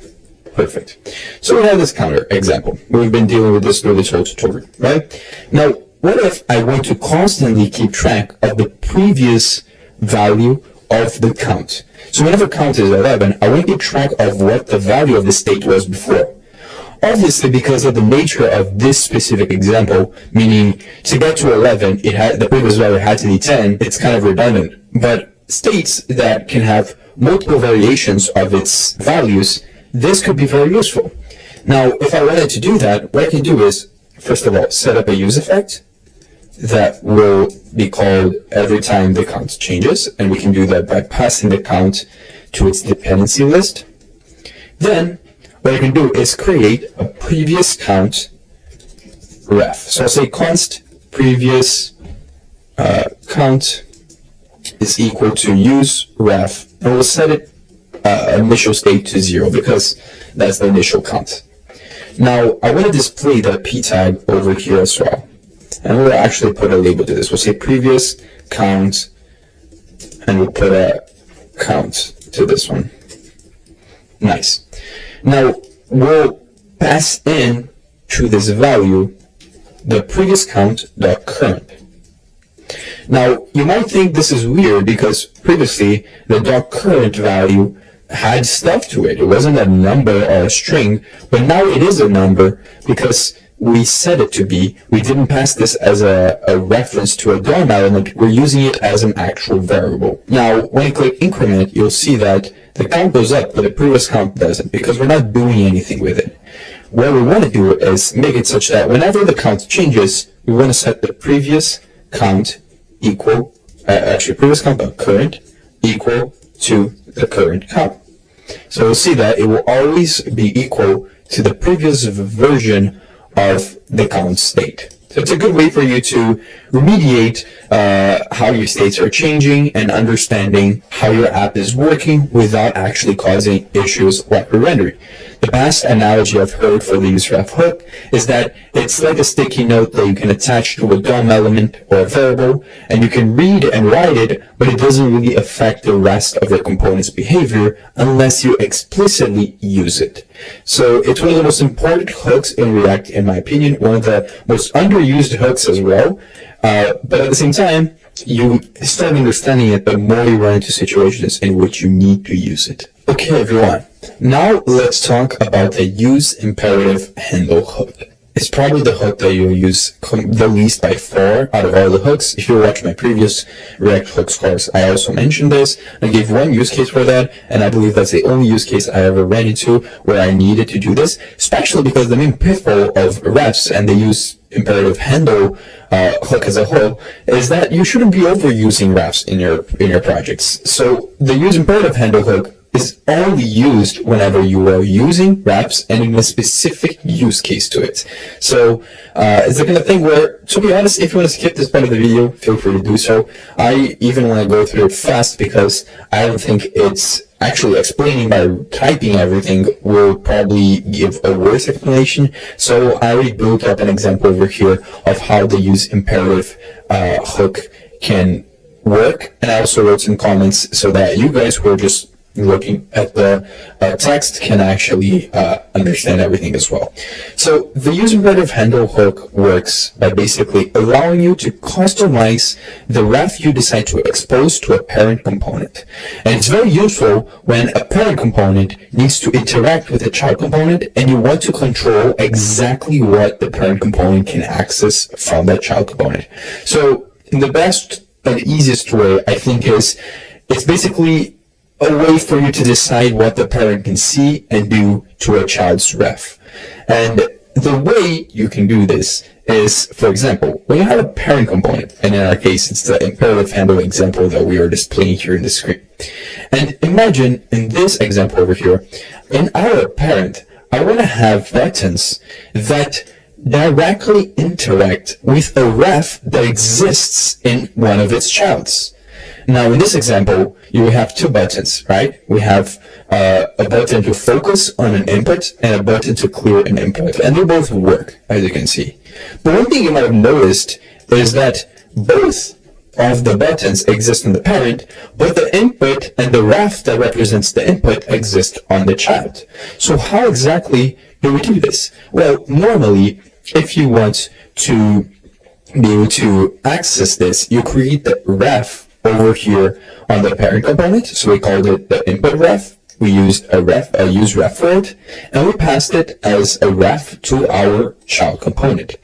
Perfect. So we have this counter example. We've been dealing with this through this whole tutorial, right? Now, what if I want to constantly keep track of the previous value of the count? So whenever count is 11, I want to keep track of what the value of the state was before. Obviously, because of the nature of this specific example, meaning to get to 11, the previous value had to be 10, it's kind of redundant. But states that can have multiple variations of its values, this could be very useful. Now, if I wanted to do that, what I can do is, first of all, set up a use effect that will be called every time the count changes, and we can do that by passing the count to its dependency list. Then, what I can do is create a previous count ref. So I'll say const previous count is equal to use ref, and we'll set it initial state to 0 because that's the initial count. Now I want to display the p tag over here as well, and we'll actually put a label to this. We'll say previous count, and we'll put a count to this one. Nice. Now, we'll pass in to this value the previous count dot current. Now, you might think this is weird because previously the .current value had stuff to it. It wasn't a number or a string, but now it is a number because we set it to be. We didn't pass this as a reference to a DOM element. We're using it as an actual variable. Now, when you click increment, you'll see that the count goes up, but the previous count doesn't because we're not doing anything with it. What we want to do is make it such that whenever the count changes, we want to set the previous count equal, previous count of current equal to the current count. So we'll see that it will always be equal to the previous version of the count state. So it's a good way for you to remediate how your states are changing and understanding how your app is working without actually causing issues like re-rendering. The best analogy I've heard for the useRef hook is that it's like a sticky note that you can attach to a DOM element or a variable, and you can read and write it, but it doesn't really affect the rest of your component's behavior unless you explicitly use it. So it's one of the most important hooks in React, in my opinion, one of the most underused hooks as well. But at the same time, you start understanding it the more you run into situations in which you need to use it. Okay, everyone. Now let's talk about the use imperative handle hook. It's probably the hook that you'll use the least by far out of all the hooks. If you watch my previous React hooks course, I also mentioned this. I gave one use case for that, and I believe that's the only use case I ever ran into where I needed to do this, especially because the main pitfall of refs and the use imperative handle hook as a whole is that you shouldn't be overusing refs in your projects. So the use imperative handle hook is only used whenever you are using refs and in a specific use case to it. So it's the kind of thing where, to be honest, if you want to skip this part of the video, feel free to do so. I even want to go through it fast because I don't think it's actually explaining by typing everything will probably give a worse explanation. So I already built up an example over here of how the use imperative hook can work, and I also wrote some comments so that you guys who are just looking at the text can actually understand everything as well. So the use imperative handle hook works by basically allowing you to customize the ref you decide to expose to a parent component. And it's very useful when a parent component needs to interact with a child component and you want to control exactly what the parent component can access from that child component. So the best and easiest way, I think, is it's basically a way for you to decide what the parent can see and do to a child's ref. And the way you can do this is, for example, when you have a parent component, and in our case, it's the imperative handle example that we are displaying here in the screen. And imagine in this example over here, in our parent, I want to have buttons that directly interact with a ref that exists in one of its childs. Now, in this example, you have two buttons, right? We have a button to focus on an input and a button to clear an input, and they both work, as you can see. But one thing you might have noticed is that both of the buttons exist in the parent, but the input and the ref that represents the input exist on the child. So how exactly do we do this? Well, normally, if you want to be able to access this, you create the ref over here on the parent component. So we called it the input ref. We used a use ref for it, and we passed it as a ref to our child component.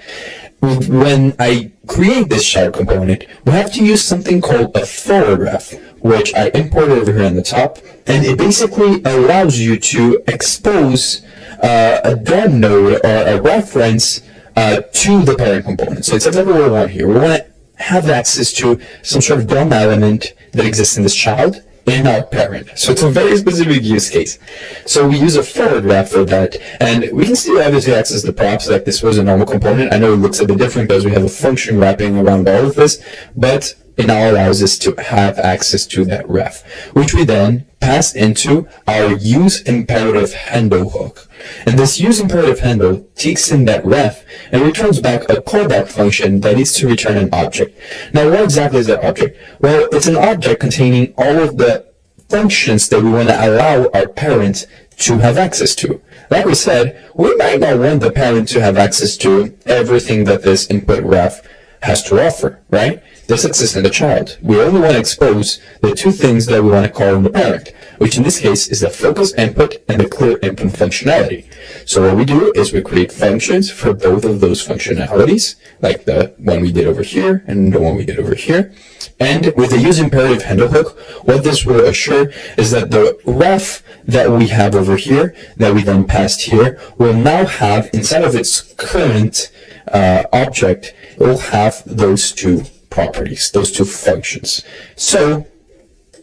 When I create this child component, we have to use something called a forward ref, which I imported over here on the top, and it basically allows you to expose a DOM node or a reference to the parent component. So it's exactly what we want here. We want to have access to some sort of DOM element that exists in this child in our parent. So it's a very specific use case. So we use a forward ref for that, and we can still obviously access the props like this was a normal component. I know it looks a bit different because we have a function wrapping around all of this, but it now allows us to have access to that ref, which we then pass into our use imperative handle hook. And this use imperative handle takes in that ref and returns back a callback function that needs to return an object. Now, what exactly is that object? Well, it's an object containing all of the functions that we want to allow our parent to have access to. Like we said, we might not want the parent to have access to everything that this input ref has to offer, right? this exists in the child. We only want to expose the two things that we want to call in the parent, which in this case is the focus input and the clear input functionality. So what we do is we create functions for both of those functionalities, like the one we did over here and the one we did over here. And with the use imperative handle hook, what this will assure is that the ref that we have over here, that we then passed here, will now have, inside of its current object, it will have those two properties, those two functions. So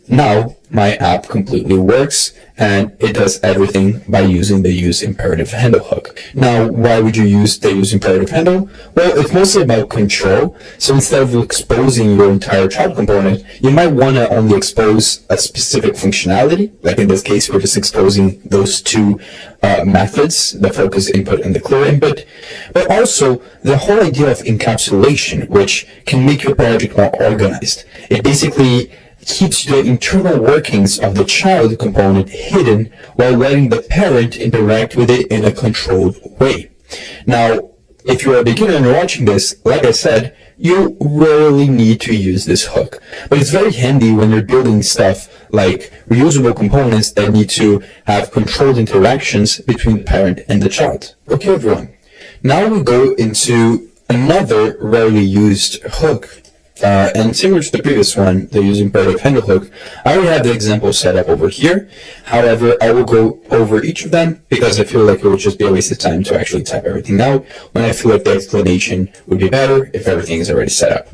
now my app completely works, and it does everything by using the use imperative handle hook. Now, why would you use the use imperative handle? Well, it's mostly about control. So instead of exposing your entire child component, you might want to only expose a specific functionality. Like in this case, we're just exposing those two methods, the focus input and the clear input. But also the whole idea of encapsulation, which can make your project more organized. It basically keeps the internal workings of the child component hidden while letting the parent interact with it in a controlled way. Now, if you're a beginner and you're watching this, like I said, you rarely need to use this hook. But it's very handy when you're building stuff like reusable components that need to have controlled interactions between the parent and the child. Okay, everyone. Now we go into another rarely used hook. And similar to the previous one, the use imperative handle hook, I already have the example set up over here. However, I will go over each of them because I feel like it would just be a waste of time to actually type everything out when I feel like the explanation would be better if everything is already set up.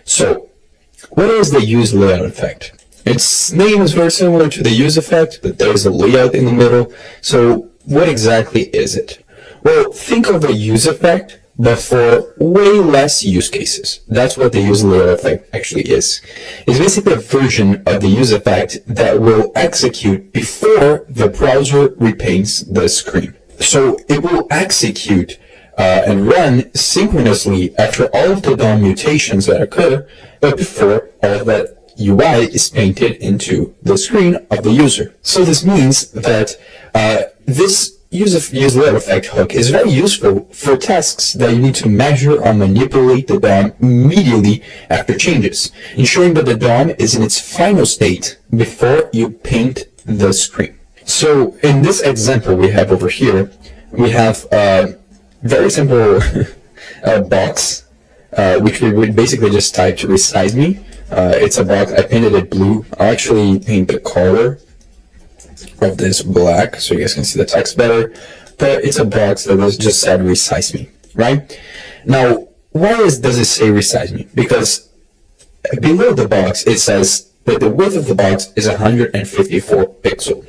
So, what is the use layout effect? Its name is very similar to the use effect, but there is a layout in the middle. So, what exactly is it? Well, think of a use effect, but for way less use cases. That's what the use layout effect actually is. It's basically a version of the use effect that will execute before the browser repaints the screen. So it will execute and run synchronously after all of the DOM mutations that occur, but before all of that UI is painted into the screen of the user. So this means that this use layout effect hook is very useful for tasks that you need to measure or manipulate the DOM immediately after changes, ensuring that the DOM is in its final state before you paint the screen. So in this example we have over here, we have a very simple box, which we would basically just type to resize me. It's a box, I painted it blue. I'll actually paint the color of this black so you guys can see the text better, but it's a box that was just said resize me, right? Now, why does it say resize me? Because below the box it says that the width of the box is 154 pixels.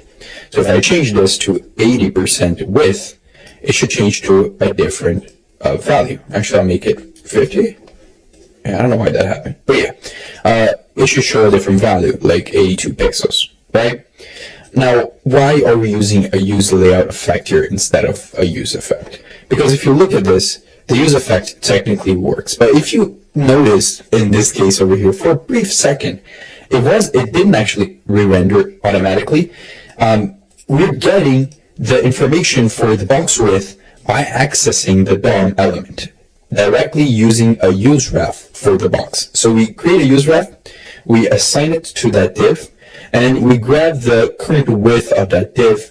So if I change this to 80% width, it should change to a different value. Actually, I'll make it 50. Yeah, I don't know why that happened, but yeah, it should show a different value, like 82 pixels, right? Now, why are we using a use layout effect here instead of a use effect? Because if you look at this, the use effect technically works. But if you notice in this case over here, for a brief second, it didn't actually re-render automatically. We're getting the information for the box width by accessing the DOM element directly using a use ref for the box. So we create a use ref, we assign it to that div, and we grab the current width of that div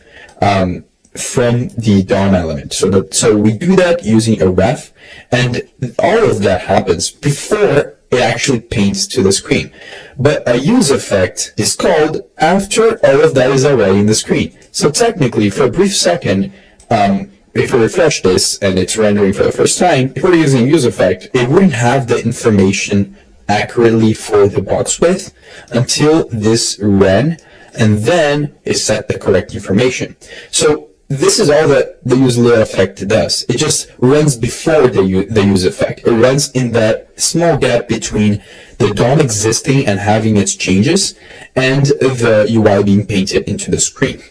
from the DOM element. So we do that using a ref, and all of that happens before it actually paints to the screen. But a use effect is called after all of that is already in the screen. So technically, for a brief second, if we refresh this and it's rendering for the first time, if we're using use effect, it wouldn't have the information accurately for the box width until this ran, and then it set the correct information. So this is all that the use layout effect does. It just runs before the use effect. It runs in that small gap between the DOM existing and having its changes and the UI being painted into the screen.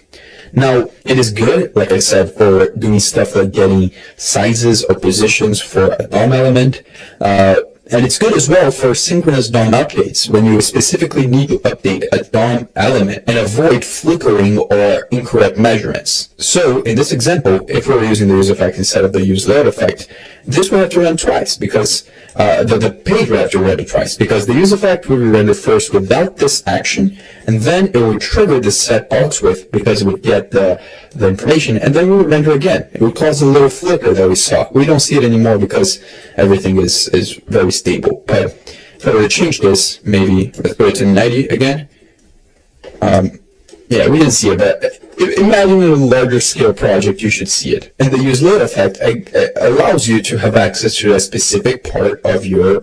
Now, it is good, like I said, for doing stuff like getting sizes or positions for a DOM element. And it's good as well for synchronous DOM updates when you specifically need to update a DOM element and avoid flickering or incorrect measurements. So in this example, if we're using the use effect instead of the use layout effect, this will have to run twice because the page will have to run twice because the use effect will be rendered first without this action, and then it will trigger the set box with because it would get the information, and then it will render again. It will cause a little flicker that we saw. We don't see it anymore because everything is very stable. But if I were to change this, maybe let's go to 90 again. Yeah, we didn't see it, but imagine in a larger scale project, you should see it. And the use layout effect allows you to have access to a specific part of your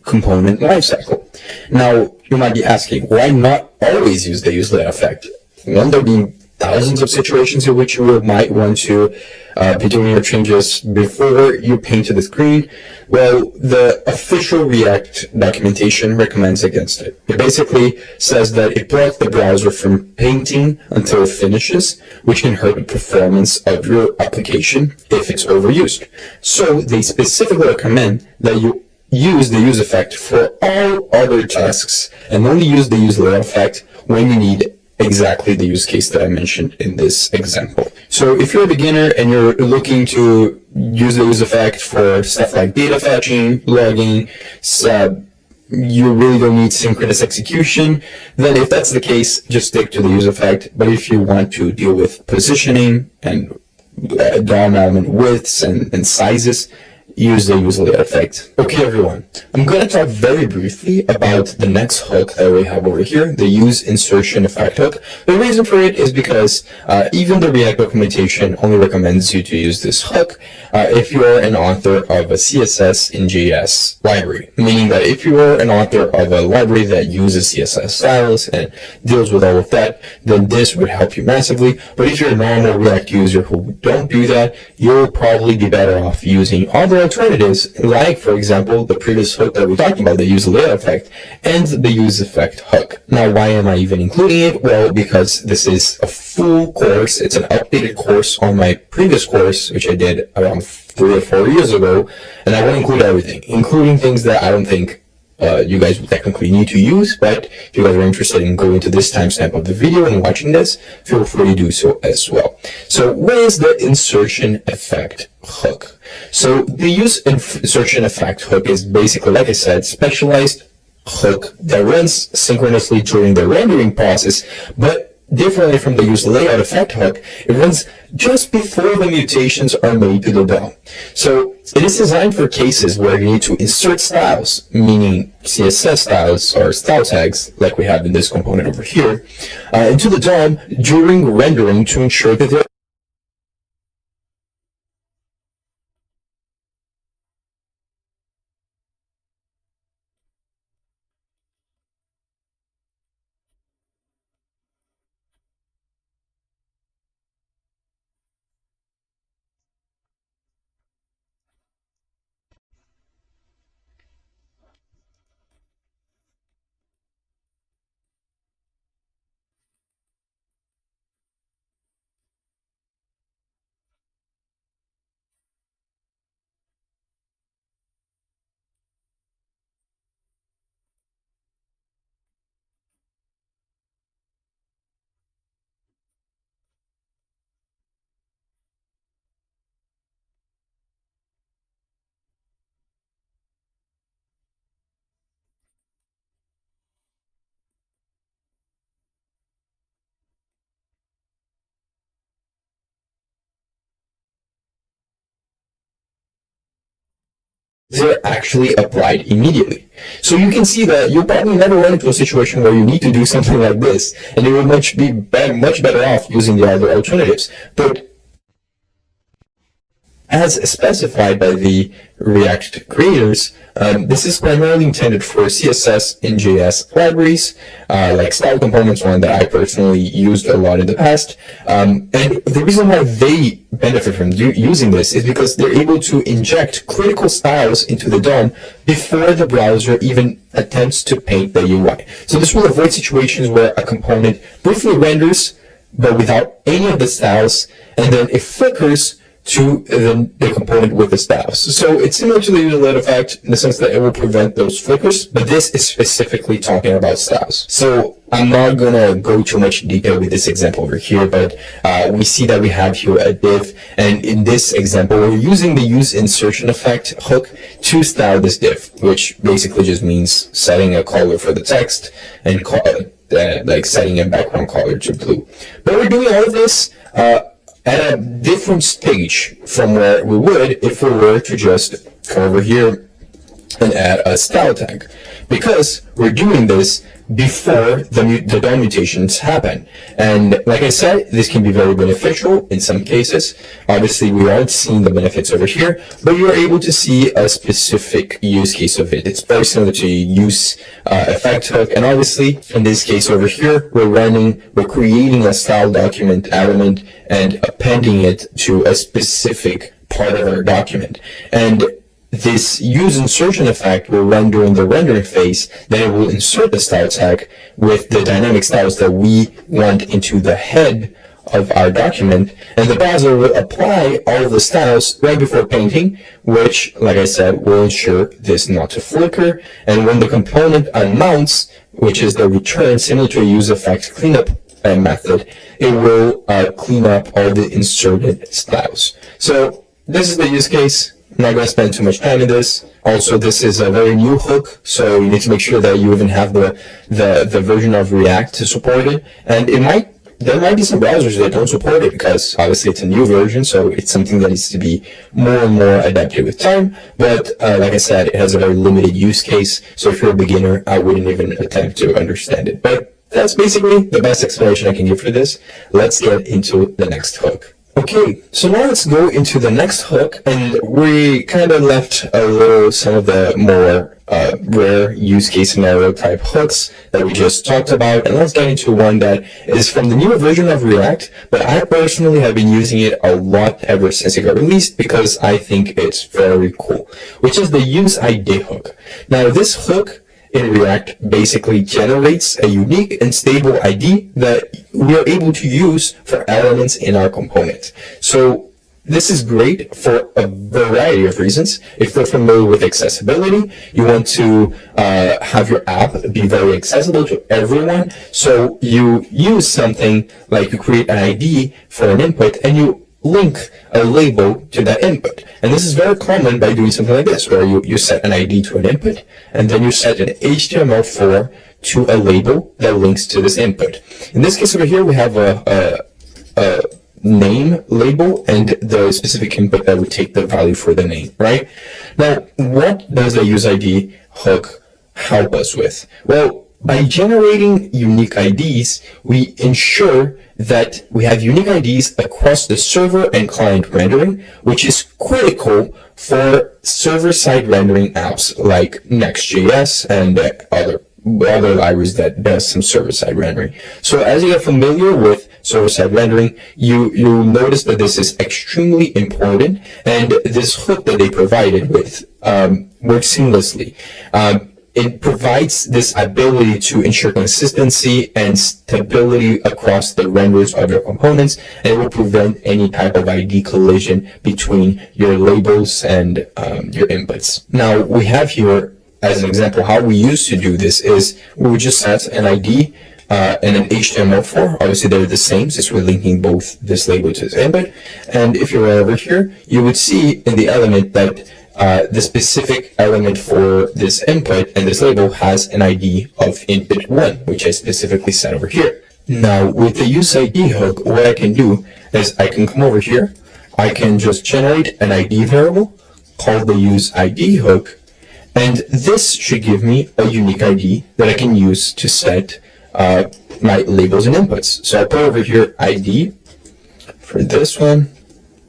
component lifecycle. Now, you might be asking, why not always use the use layout effect? Won't there be thousands of situations in which you might want to be doing your changes before you paint to the screen? Well, the official React documentation recommends against it. It basically says that it blocks the browser from painting until it finishes, which can hurt the performance of your application if it's overused. So they specifically recommend that you use the use effect for all other tasks and only use the use layout effect when you need exactly the use case that I mentioned in this example. So if you're a beginner and you're looking to use the use effect for stuff like data fetching, logging, you really don't need synchronous execution, then if that's the case, just stick to the use effect. But if you want to deal with positioning and DOM element widths and sizes, use the use layout effect. Okay, everyone, I'm going to talk very briefly about the next hook that we have over here, the use insertion effect hook. The reason for it is because even the React documentation only recommends you to use this hook if you are an author of a CSS in JS library, meaning that if you are an author of a library that uses CSS styles and deals with all of that, then this would help you massively. But if you're a normal React user who don't do that, you'll probably be better off using other alternatives, like, for example, the previous hook that we talked about, the use layout effect, and the use effect hook. Now, why am I even including it? Well, because this is a full course. It's an updated course on my previous course, which I did around 3 or 4 years ago, and I will include everything, including things that I don't think you guys would technically need to use, but if you guys are interested in going to this timestamp of the video and watching this, feel free to do so as well. So what is the insertion effect hook? So the use insertion effect hook is basically, like I said, specialized hook that runs synchronously during the rendering process, but differently from the use layout effect hook, it runs just before the mutations are made to the DOM. So it is designed for cases where you need to insert styles, meaning CSS styles or style tags, like we have in this component over here, into the DOM during rendering to ensure that they're actually applied immediately. So you can see that you'll probably never run into a situation where you need to do something like this, and you will much better off using the other alternatives. But as specified by the React creators, this is primarily intended for CSS and JS libraries, like style components, one that I personally used a lot in the past. And the reason why they benefit from using this is because they're able to inject critical styles into the DOM before the browser even attempts to paint the UI. So this will avoid situations where a component briefly renders, but without any of the styles, and then it flickers to the component with the styles. So it's similar to the user led effect in the sense that it will prevent those flickers, but this is specifically talking about styles. So I'm not gonna go too much detail with this example over here, but we see that we have here a div, and in this example, we're using the use insertion effect hook to style this div, which basically just means setting a color for the text and like setting a background color to blue. But we're doing all of this at a different stage from where we would if we were to just come over here and add a style tag, because we're doing this before the DOM mutations happen. And like I said, this can be very beneficial in some cases. Obviously, we aren't seeing the benefits over here, but you're able to see a specific use case of it. It's very similar to use effect hook. And obviously, in this case over here, we're creating a style document element and appending it to a specific part of our document. And this use insertion effect will run during the rendering phase. Then it will insert the style tag with the dynamic styles that we want into the head of our document, and the browser will apply all of the styles right before painting, which, like I said, will ensure this not to flicker. And when the component unmounts, which is the return, similar to a use effect cleanup method, it will clean up all the inserted styles. So this is the use case. I'm not going to spend too much time in this. Also, this is a very new hook, so you need to make sure that you even have the version of React to support it. And there might be some browsers that don't support it because obviously it's a new version, so it's something that needs to be more and more adapted with time. But like I said, it has a very limited use case, so if you're a beginner, I wouldn't even attempt to understand it. But that's basically the best explanation I can give for this. Let's get into the next hook. Okay, so now let's go into the next hook, and we kind of left some of the more rare use case scenario type hooks that we just talked about, and let's get into one that is from the newer version of React, but I personally have been using it a lot ever since it got released because I think it's very cool, which is the use ID hook. Now this hook in React basically generates a unique and stable ID that we are able to use for elements in our component. So this is great for a variety of reasons. If you're familiar with accessibility, you want to have your app be very accessible to everyone. So you use something like you create an ID for an input and you link a label to that input. And this is very common by doing something like this, where you set an ID to an input, and then you set an HTML4 to a label that links to this input. In this case over here, we have a name label and the specific input that would take the value for the name, right? Now, what does the use ID hook help us with? Well, by generating unique IDs, we ensure that we have unique IDs across the server and client rendering, which is critical for server-side rendering apps like Next.js and other libraries that does some server-side rendering. So as you get familiar with server-side rendering, you'll notice that this is extremely important, and this hook that they provided with works seamlessly. It provides this ability to ensure consistency and stability across the renders of your components, and it will prevent any type of ID collision between your labels and your inputs. Now, we have here, as an example, how we used to do this is we would just set an ID and an HTML4. Obviously, they're the same since we're linking both this label to this input. And if you're over here, you would see in the element that the specific element for this input and this label has an ID of input 1, which I specifically set over here. Now, with the use ID hook, what I can do is I can come over here, I can just generate an ID variable called the use ID hook, and this should give me a unique ID that I can use to set my labels and inputs. So I'll put over here ID for this one,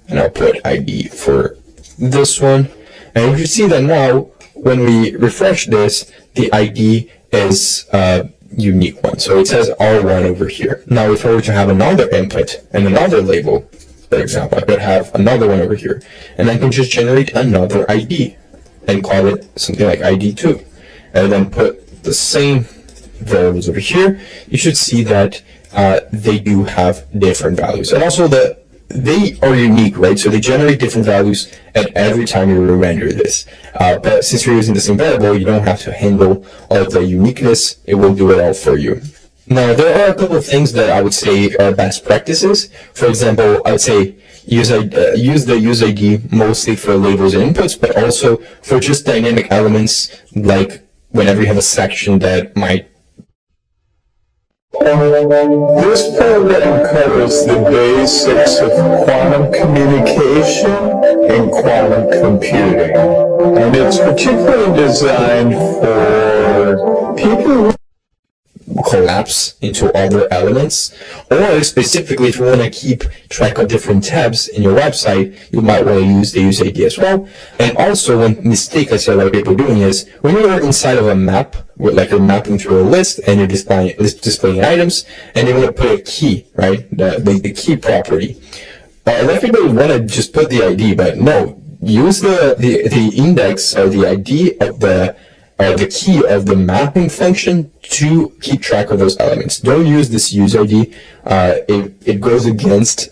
and I'll put ID for this one. And you can see that now, when we refresh this, the ID is a unique one. So it says R1 over here. Now, if I were to have another input and another label, for example, I could have another one over here. And I can just generate another ID and call it something like ID2. And then put the same variables over here. You should see that they do have different values. And also they are unique, right? So they generate different values at every time you render this. But since you're using the same variable, you don't have to handle all of the uniqueness. It will do it all for you. Now, there are a couple of things that I would say are best practices. For example, I would say use the use ID mostly for labels and inputs, but also for just dynamic elements, like whenever you have a section that might. This program covers the basics of quantum communication and quantum computing, and it's particularly designed for people who collapse into other elements, or specifically if you want to keep track of different tabs in your website, you might want to use the use ID as well. And also, one mistake I see a lot of people doing is when you're inside of a map, like you're mapping through a list and you're displaying items, and you want to put a key, right? The key property. A lot of people want to just put the ID, but no, use the index or the ID of the key of the mapping function to keep track of those elements. Don't use this use ID. It goes against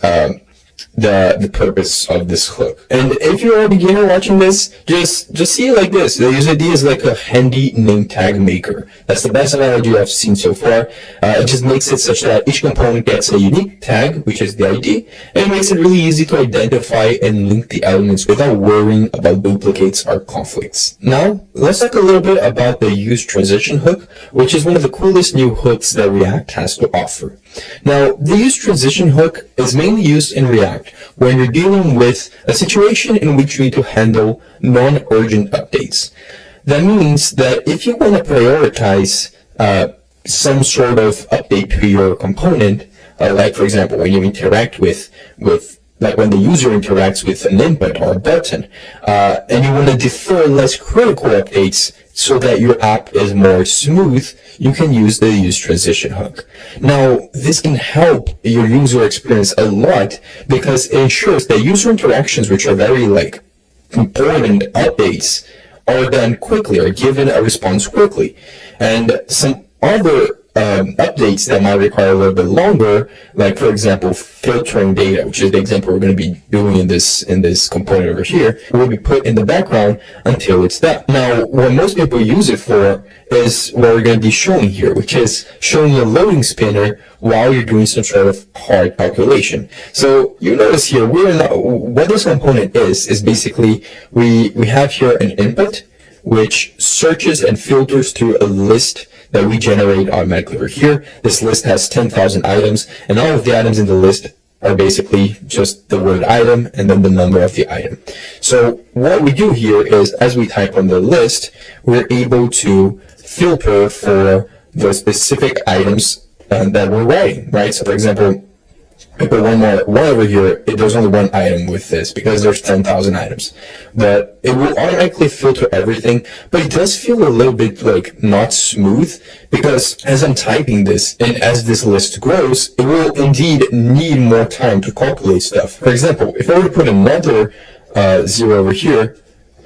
the purpose of this hook. And if you're a beginner watching this, just see it like this. The use ID is like a handy name tag maker. That's the best analogy I've seen so far. It just makes it such that each component gets a unique tag, which is the ID, and it makes it really easy to identify and link the elements without worrying about duplicates or conflicts. Now, let's talk a little bit about the use transition hook, which is one of the coolest new hooks that React has to offer. Now, the use transition hook is mainly used in React when you're dealing with a situation in which you need to handle non-urgent updates. That means that if you want to prioritize some sort of update to your component, like for example, when you interact with like when the user interacts with an input or a button, and you want to defer less critical updates so that your app is more smooth, you can use the use transition hook. Now, this can help your user experience a lot because it ensures that user interactions, which are very like important updates, are done quickly or given a response quickly. And some other updates that might require a little bit longer, like for example filtering data, which is the example we're going to be doing in this component over here, will be put in the background until it's done. Now, what most people use it for is what we're going to be showing here, which is showing a loading spinner while you're doing some sort of hard calculation. So you notice here, what this component is basically we have here an input which searches and filters through a list that we generate automatically over here. This list has 10,000 items, and all of the items in the list are basically just the word item and then the number of the item. So what we do here is, as we type on the list, we're able to filter for the specific items that we're writing, right? So for example, I put one over here, there's only one item with this because there's 10,000 items. But it will automatically filter everything, but it does feel a little bit like not smooth because as I'm typing this and as this list grows, it will indeed need more time to calculate stuff. For example, if I were to put another 0 over here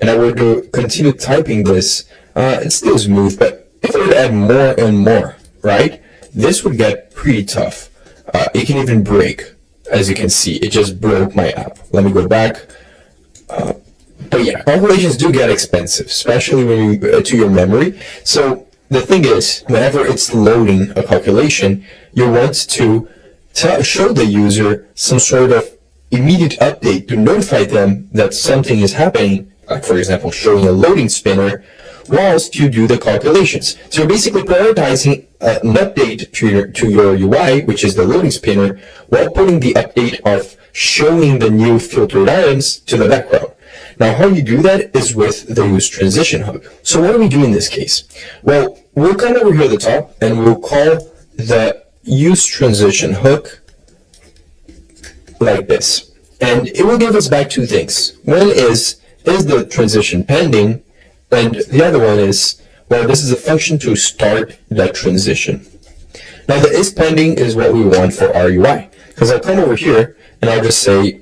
and I were to continue typing this, it's still smooth, but if I were to add more and more, right, this would get pretty tough. It can even break, as you can see. It just broke my app. Let me go back. But yeah, calculations do get expensive, especially when you to your memory. So the thing is, whenever it's loading a calculation, you want to show the user some sort of immediate update to notify them that something is happening. Like for example, showing a loading spinner whilst you do the calculations. So you're basically prioritizing an update to your UI, which is the loading spinner, while putting the update of showing the new filtered items to the background. Now, how you do that is with the use transition hook. So what do we do in this case? Well, we'll come over here at the top and we'll call the use transition hook like this. And it will give us back two things. One is the transition pending? And the other one is, well, this is a function to start that transition. Now, the is pending is what we want for our UI. Because I'll come over here and I'll just say,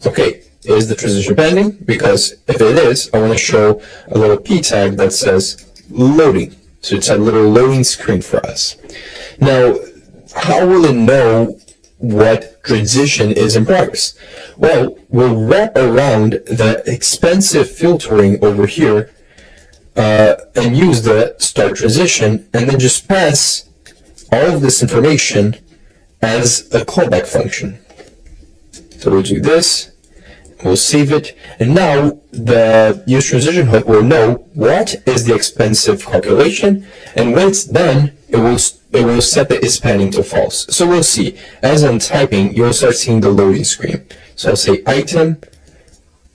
okay, is the transition pending? Because if it is, I want to show a little p tag that says loading. So it's a little loading screen for us. Now, how will it know what transition is in progress? Well, we'll wrap around the expensive filtering over here and use the start transition, and then just pass all of this information as a callback function. So we'll do this, we'll save it, and now the use transition hook will know what is the expensive calculation, and when it's done, it will set the is pending to false. So we'll see, as I'm typing, you'll start seeing the loading screen. So I'll say item,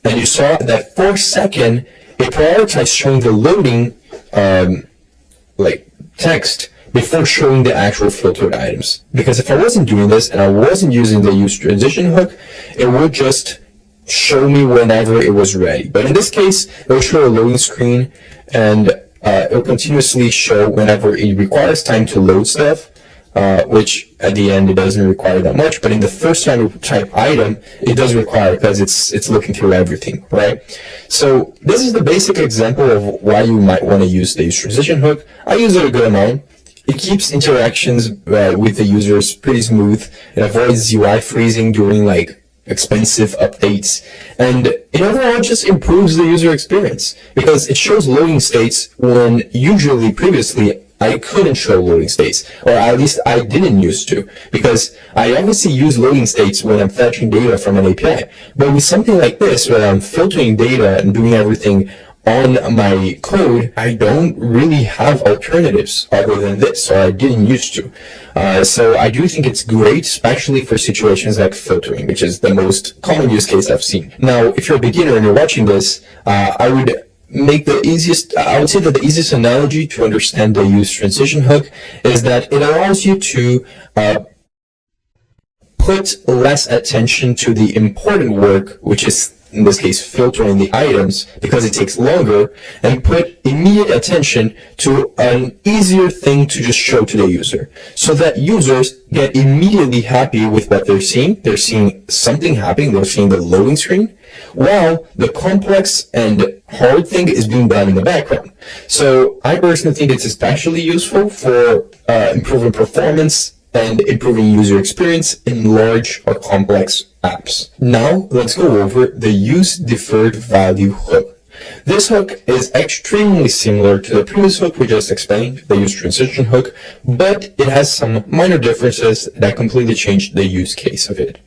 and you saw that for a second, it prioritized showing the loading text before showing the actual filtered items. Because if I wasn't doing this and I wasn't using the use transition hook, it would just show me whenever it was ready. But in this case, it will show a loading screen, and it will continuously show whenever it requires time to load stuff, which at the end it doesn't require that much, but in the first time you type item, it does require, because it's looking through everything, right? So this is the basic example of why you might want to use the use transition hook. I use it a good amount. It keeps interactions with the users pretty smooth. It avoids UI freezing during expensive updates, and it overall just improves the user experience because it shows loading states when usually previously I couldn't show loading states, or at least I didn't used to, because I obviously use loading states when I'm fetching data from an API. But with something like this, where I'm filtering data and doing everything on my code, I don't really have alternatives other than this, or I didn't used to. So I do think it's great, especially for situations like filtering, which is the most common use case I've seen. Now, if you're a beginner and you're watching this, I would say that the easiest analogy to understand the use transition hook is that it allows you to put less attention to the important work, which is in this case filtering the items because it takes longer, and put immediate attention to an easier thing to just show to the user, so that users get immediately happy with what they're seeing. They're seeing something happening, they're seeing the loading screen, while the complex and hard thing is being done in the background. So I personally think it's especially useful for improving performance and improving user experience in large or complex apps. Now, let's go over the use deferred value hook. This hook is extremely similar to the previous hook we just explained, the use transition hook, but it has some minor differences that completely change the use case of it.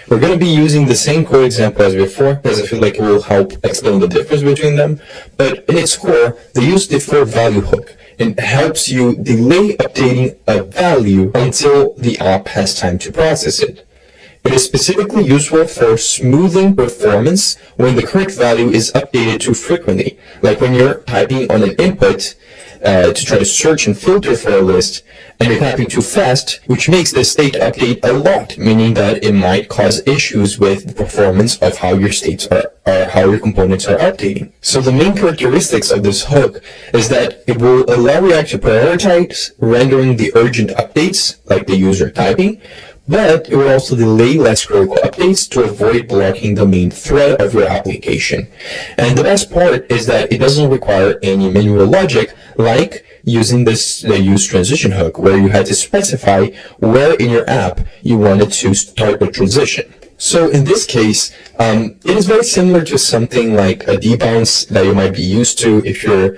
We're going to be using the same code example as before, because I feel like it will help explain the difference between them, but in its core, the use deferred value hook, it helps you delay updating a value until the app has time to process it. It is specifically useful for smoothing performance when the current value is updated too frequently, like when you're typing on an input to try to search and filter for a list, and you're typing too fast, which makes the state update a lot, meaning that it might cause issues with the performance of how your states are, or how your components are updating. So the main characteristics of this hook is that it will allow React to prioritize rendering the urgent updates, like the user typing, but it will also delay less critical updates to avoid blocking the main thread of your application. And the best part is that it doesn't require any manual logic, like using the use transition hook, where you had to specify where in your app you wanted to start the transition. So in this case, it is very similar to something like a debounce that you might be used to if you're,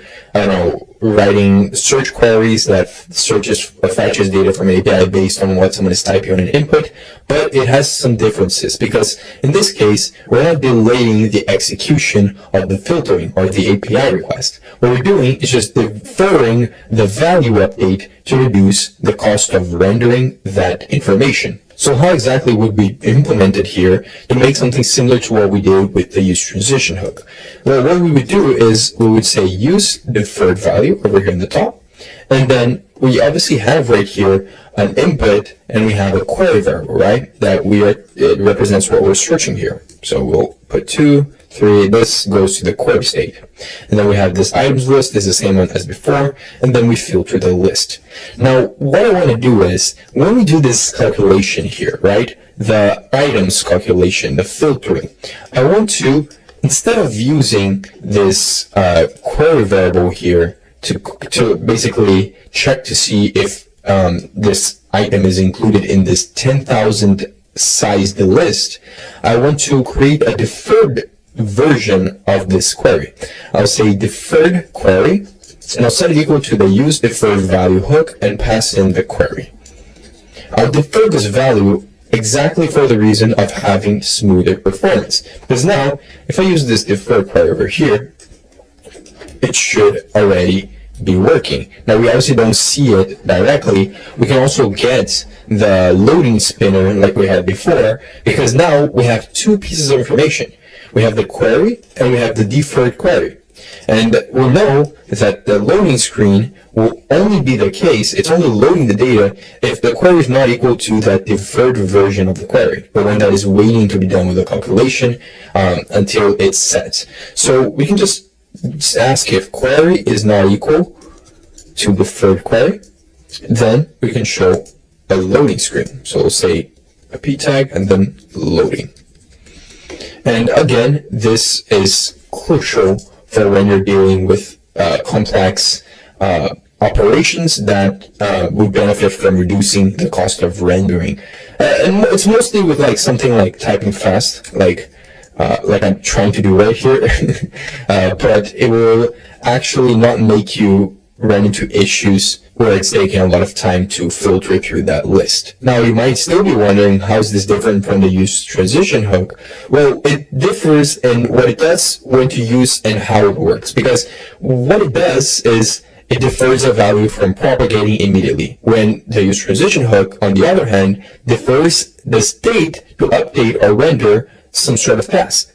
writing search queries that fetches data from an API based on what someone is typing on an input, but it has some differences because in this case, we're not delaying the execution of the filtering or the API request. What we're doing is just deferring the value update to reduce the cost of rendering that information. So how exactly would we implement it here to make something similar to what we did with the use transition hook? Well, what we would do is we would say use deferred value over here in the top, and then we obviously have right here an input, and we have a query variable, right? It represents what we're searching here. So we'll put 2, 3, this goes to the query state. And then we have this items list, this is the same one as before, and then we filter the list. Now, what I want to do is, when we do this calculation here, right, the items calculation, the filtering, I want to, instead of using this query variable here to basically check to see if this item is included in this 10,000 sized list, I want to create a deferred version of this query. I'll say deferred query, and I'll set it equal to the use deferred value hook and pass in the query. I'll defer this value exactly for the reason of having smoother performance. Because now, if I use this deferred query over here, it should already be working. Now, we obviously don't see it directly. We can also get the loading spinner like we had before, because now we have two pieces of information. We have the query and we have the deferred query. And we'll know that the loading screen will only be the case, it's only loading the data if the query is not equal to that deferred version of the query, the one that is waiting to be done with the calculation until it's set. So we can just ask if query is not equal to deferred query, then we can show a loading screen. So we'll say a p tag and then loading. And again, this is crucial for when you're dealing with complex operations that would benefit from reducing the cost of rendering. And it's mostly with like something like typing fast, like I'm trying to do right here, but it will actually not make you run into issues where it's taking a lot of time to filter through that list. Now, you might still be wondering, how is this different from the use transition hook? Well, it differs in what it does, when to use, and how it works. Because what it does is it defers a value from propagating immediately, when the use transition hook, on the other hand, defers the state to update or render some sort of task.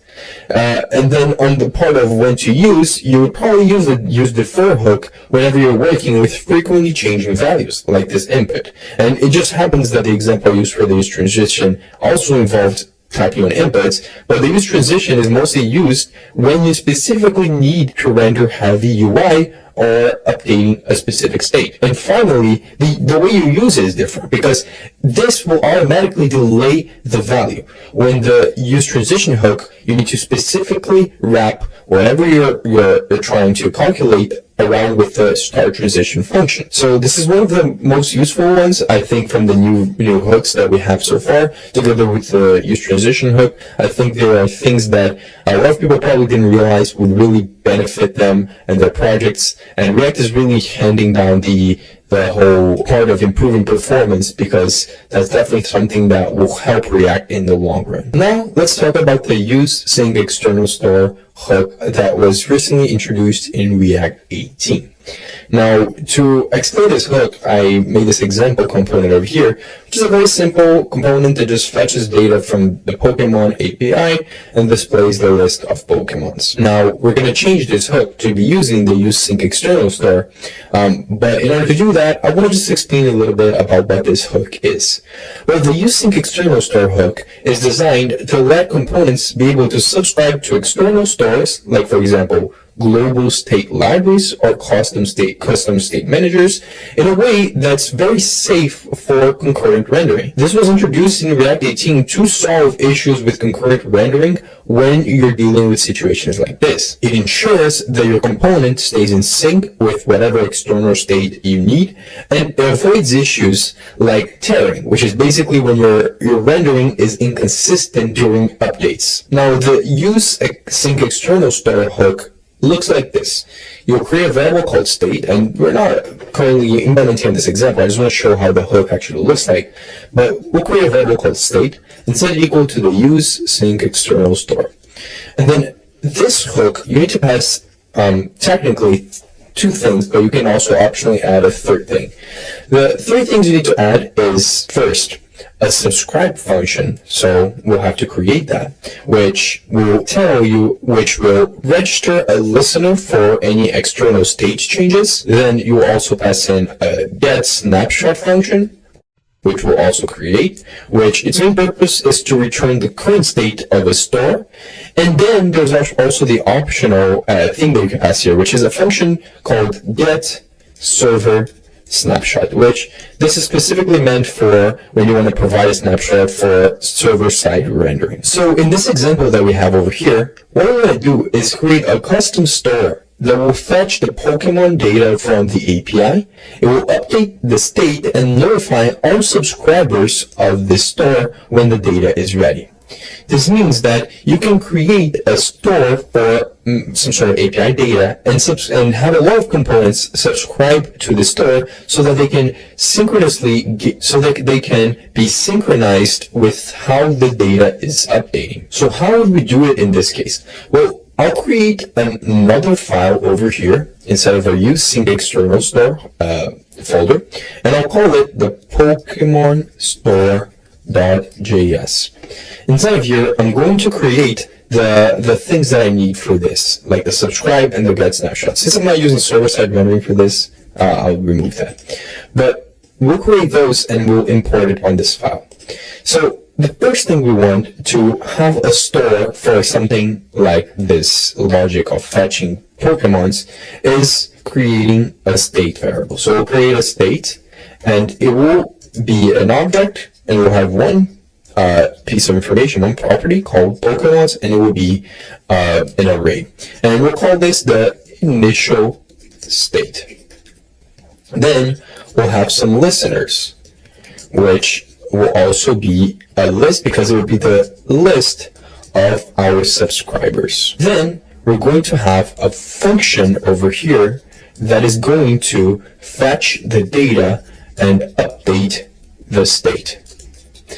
And then on the part of when to use, you would probably use the use defer hook whenever you're working with frequently changing values, like this input. And it just happens that the example used for the use transition also involved typing on inputs, but the use transition is mostly used when you specifically need to render heavy UI or updating a specific state. And finally, the way you use it is different, because this will automatically delay the value. When the use transition hook, you need to specifically wrap whatever you're trying to calculate around with the start transition function. So this is one of the most useful ones, I think, from the new hooks that we have so far, together with the use transition hook. I think there are things that a lot of people probably didn't realize would really benefit them and their projects. And React is really handing down the whole part of improving performance, because that's definitely something that will help React in the long run. Now, let's talk about the use sync external store hook that was recently introduced in React 18. Now, to explain this hook, I made this example component over here, which is a very simple component that just fetches data from the Pokemon API and displays the list of Pokemons. Now, we're going to change this hook to be using the use sync external store, but in order to do that, I want to just explain a little bit about what this hook is. Well, the use sync external store hook is designed to let components be able to subscribe to external stores, like, for example, global state libraries or custom state managers, in a way that's very safe for concurrent rendering. This was introduced in React 18 to solve issues with concurrent rendering when you're dealing with situations like this. It ensures that your component stays in sync with whatever external state you need, and it avoids issues like tearing, which is basically when your rendering is inconsistent during updates. Now, the use sync external store hook looks like this. You'll create a variable called state, and we're not currently implementing this example. I just want to show how the hook actually looks like. But we'll create a variable called state and set it equal to the use sync external store. And then this hook, you need to pass technically two things, but you can also optionally add a third thing. The three things you need to add is, first, a subscribe function, so we'll have to create that, which will register a listener for any external state changes. Then you will also pass in a get snapshot function, which we'll also create, which its main purpose is to return the current state of a store. And then there's also the optional thing that you can pass here, which is a function called get server snapshot, which this is specifically meant for when you want to provide a snapshot for server-side rendering. So in this example that we have over here, what we're going to do is create a custom store that will fetch the Pokemon data from the API. It will update the state and notify all subscribers of the store when the data is ready. This means that you can create a store for some sort of API data and have a lot of components subscribe to the store so that they can be synchronized with how the data is updating. So how would we do it in this case? Well, I'll create another file over here instead of a use sync external store folder, and I'll call it the Pokemon store.js. Inside of here, I'm going to create the things that I need for this, like the subscribe and the get snapshot. Since I'm not using server-side rendering for this, I'll remove that. But we'll create those and we'll import it on this file. So the first thing we want to have a store for something like this logic of fetching Pokemons is creating a state variable. So we'll create a state, and it will be an object, and we'll have one piece of information, one property called Pokemons, and it will be an array. And we'll call this the initial state. Then we'll have some listeners, which will also be a list because it will be the list of our subscribers. Then we're going to have a function over here that is going to fetch the data and update the state.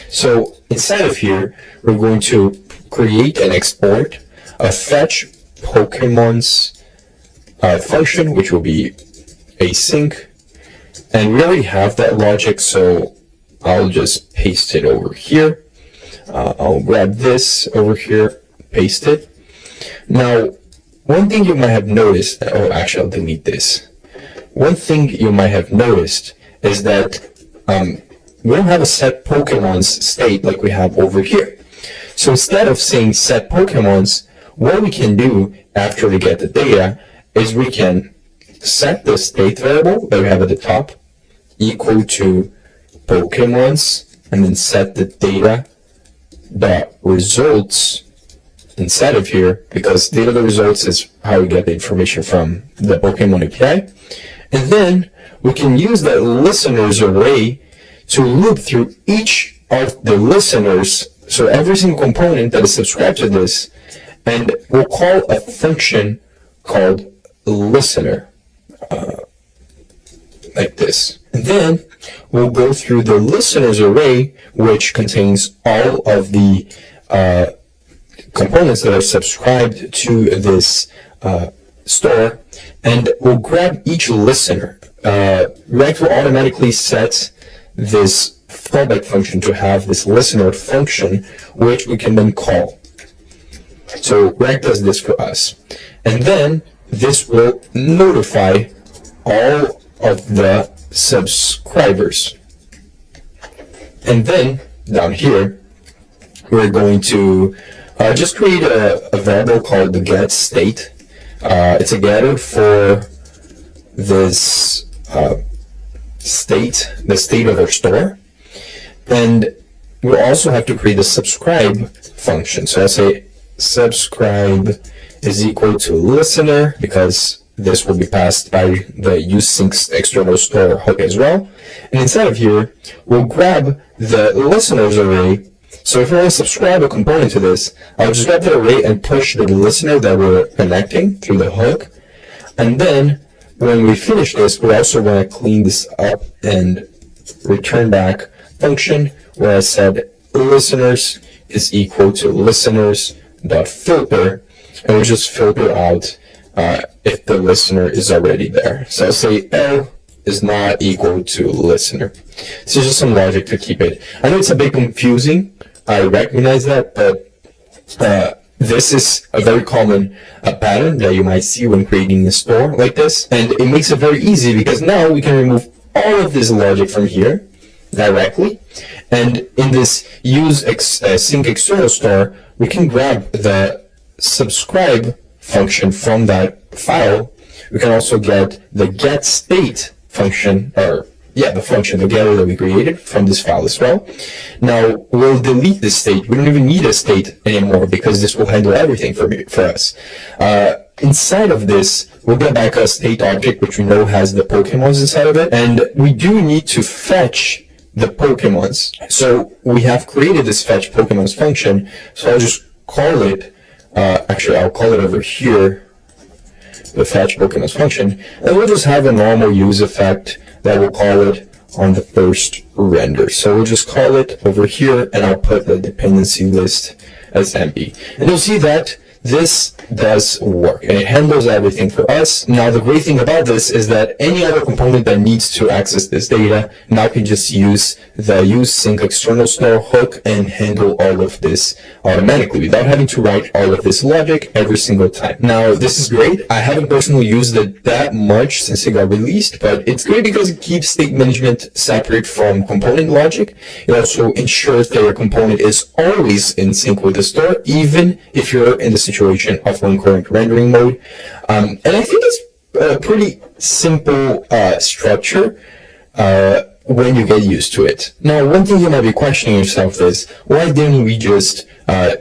So inside of here, we're going to create and export a fetch Pokemon's function, which will be async. And we already have that logic, so I'll just paste it over here. I'll grab this over here, paste it. Now, one thing you might have noticed, oh, actually, I'll delete this. One thing you might have noticed is that we don't have a set Pokemon's state like we have over here. So instead of saying set Pokemon's, what we can do after we get the data is we can set the state variable that we have at the top equal to Pokemon's, and then set the data dot results inside of here, because data dot results is how we get the information from the Pokemon API. And then we can use that listeners array to loop through each of the listeners, so every single component that is subscribed to this, and we'll call a function called listener, like this. And then we'll go through the listeners array, which contains all of the components that are subscribed to this store, and we'll grab each listener. React will automatically set this fallback function to have this listener function, which we can then call. So React does this for us. And then this will notify all of the subscribers. And then down here, we're going to just create a variable called the get state. It's a getter for this state, the state of our store. And we'll also have to create a subscribe function. So I'll say subscribe is equal to listener, because this will be passed by the useSync external store hook as well. And inside of here, we'll grab the listeners array. So if we want to subscribe a component to this, I'll just grab the array and push the listener that we're connecting through the hook. And then when we finish this, we also want to clean this up and return back function where I said listeners is equal to listeners.filter, and we'll just filter out if the listener is already there. So I'll say L is not equal to listener. This is just some logic to keep it. I know it's a bit confusing. I recognize that, but this is a very common pattern that you might see when creating a store like this. And it makes it very easy because now we can remove all of this logic from here directly. And in this use sync external store, we can grab the subscribe function from that file. We can also get the get state function, or the function, the getter that we created from this file as well. Now we'll delete this state. We don't even need a state anymore because this will handle everything for us. Inside of this, we'll get back a state object, which we know has the Pokemons inside of it, and we do need to fetch the Pokemons. So we have created this fetch Pokemons function, so I'll just call it, actually I'll call it over here, the fetch Pokemons function, and we'll just have a normal use effect that we'll call it on the first render. So we'll just call it over here, and I'll put the dependency list as empty. And you'll see that this does work, and it handles everything for us. Now, the great thing about this is that any other component that needs to access this data now can just use the use sync external store hook and handle all of this automatically without having to write all of this logic every single time. Now, this is great. I haven't personally used it that much since it got released, but it's great because it keeps state management separate from component logic. It also ensures that your component is always in sync with the store, even if you're in the situation of concurrent rendering mode. And I think it's a pretty simple structure when you get used to it. Now, one thing you might be questioning yourself is, why didn't we just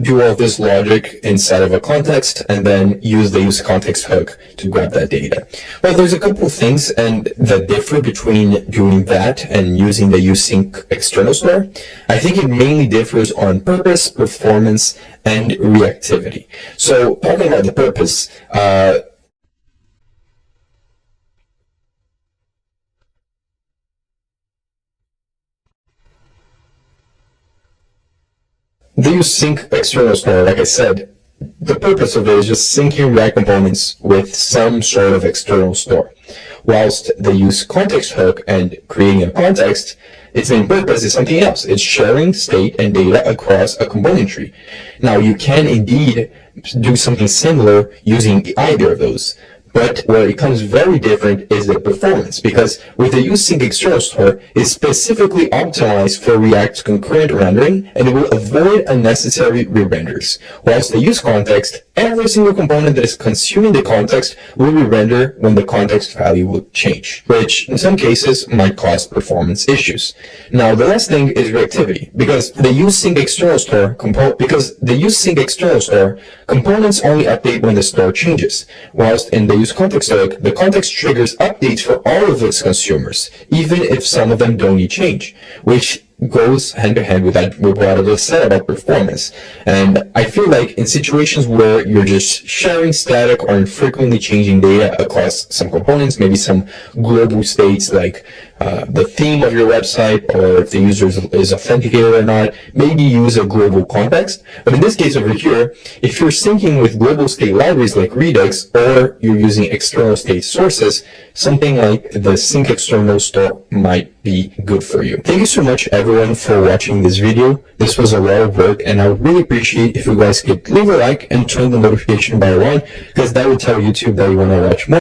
do all this logic inside of a context and then use the use context hook to grab that data? Well, there's a couple of things that differ between doing that and using the use sync external store. I think it mainly differs on purpose, performance, and reactivity. So talking about the purpose, the use sync external store, like I said, the purpose of it is just syncing React components with some sort of external store. Whilst the use context hook and creating a context, its main purpose is something else. It's sharing state and data across a component tree. Now, you can indeed do something similar using either of those. But where it becomes very different is the performance, because with the use sync external store, it's specifically optimized for React's concurrent rendering, and it will avoid unnecessary re-renders. Whilst the use context, every single component that is consuming the context will re-render when the context value will change, which in some cases might cause performance issues. Now, the last thing is reactivity, because the use sync external store components only update when the store changes, whilst in the use context hook, the context triggers updates for all of its consumers, even if some of them don't need change, which goes hand to hand with what I just said about performance. And I feel like in situations where you're just sharing static or infrequently changing data across some components, maybe some global states like the theme of your website, or if the user is authenticated or not, maybe use a global context. But in this case over here, if you're syncing with global state libraries like Redux, or you're using external state sources, something like the sync external store might be good for you. Thank you so much, everyone, for watching this video. This was a lot of work, and I would really appreciate if you guys could leave a like and turn the notification bell on, because that would tell YouTube that you want to watch more.